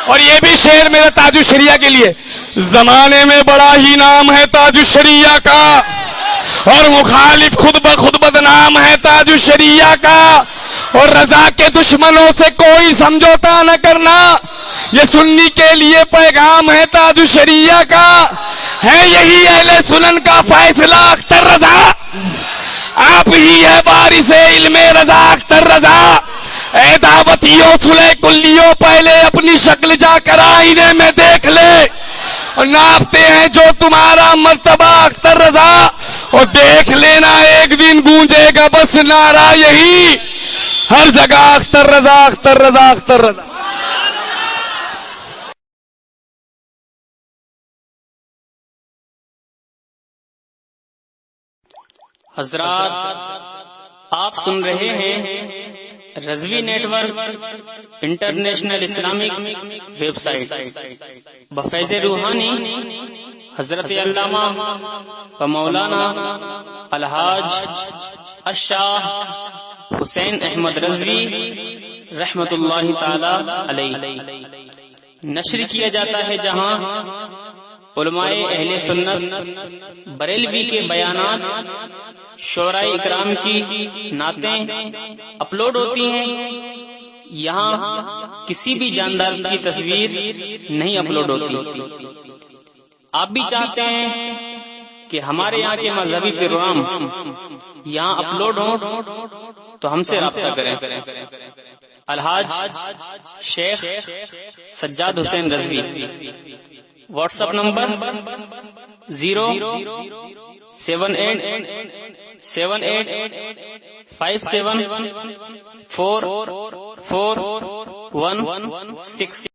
اور یہ بھی شعر میرے تاج الشریعہ کے لیے، زمانے میں بڑا ہی نام ہے تاج الشریعہ کا، اور مخالف خود بخود بدنام ہے تاج الشریعہ کا، اور رضا کے دشمنوں سے کوئی سمجھوتا نہ کرنا، یہ سنی کے لیے پیغام ہے تاج الشریعہ کا، ہے یہی اہل سنن کا فیصلہ اختر رضا، آپ ہی ہے وارث علم رضا اختر رضا، اے دعوتیوں صلح کلیوں پہلے اپنی شکل جا کر آئینے میں دیکھ لے، اور ناپتے ہیں جو تمہارا مرتبہ اختر رضا، اور دیکھ لینا ایک دن گونجے گا بس نعرہ یہی ہر جگہ اختر رضا اختر رضا اختر رضا. حضرات آپ سن رہے ہیں Rizvi network international Islamic website بفیض روحانی حضرت علامہ و مولانا الحاج الشاہ حسین احمد رضوی رحمت اللہ تعالی علیہ نشر کیا جاتا ہے، جہاں علماء اہل سنت بریلوی کے بیانات، شعراء اکرام کی نعتیں اپلوڈ ہوتی ہیں. یہاں کسی بھی جاندار کی تصویر نہیں اپلوڈ ہوتی. آپ بھی چاہتے ہیں کہ ہمارے یہاں کے مذہبی پروگرام یہاں اپلوڈ ہوں تو ہم سے رابطہ کریں. الحاج Sheikh Sajjad Hussain Rizvi. WhatsApp number 0787857444116.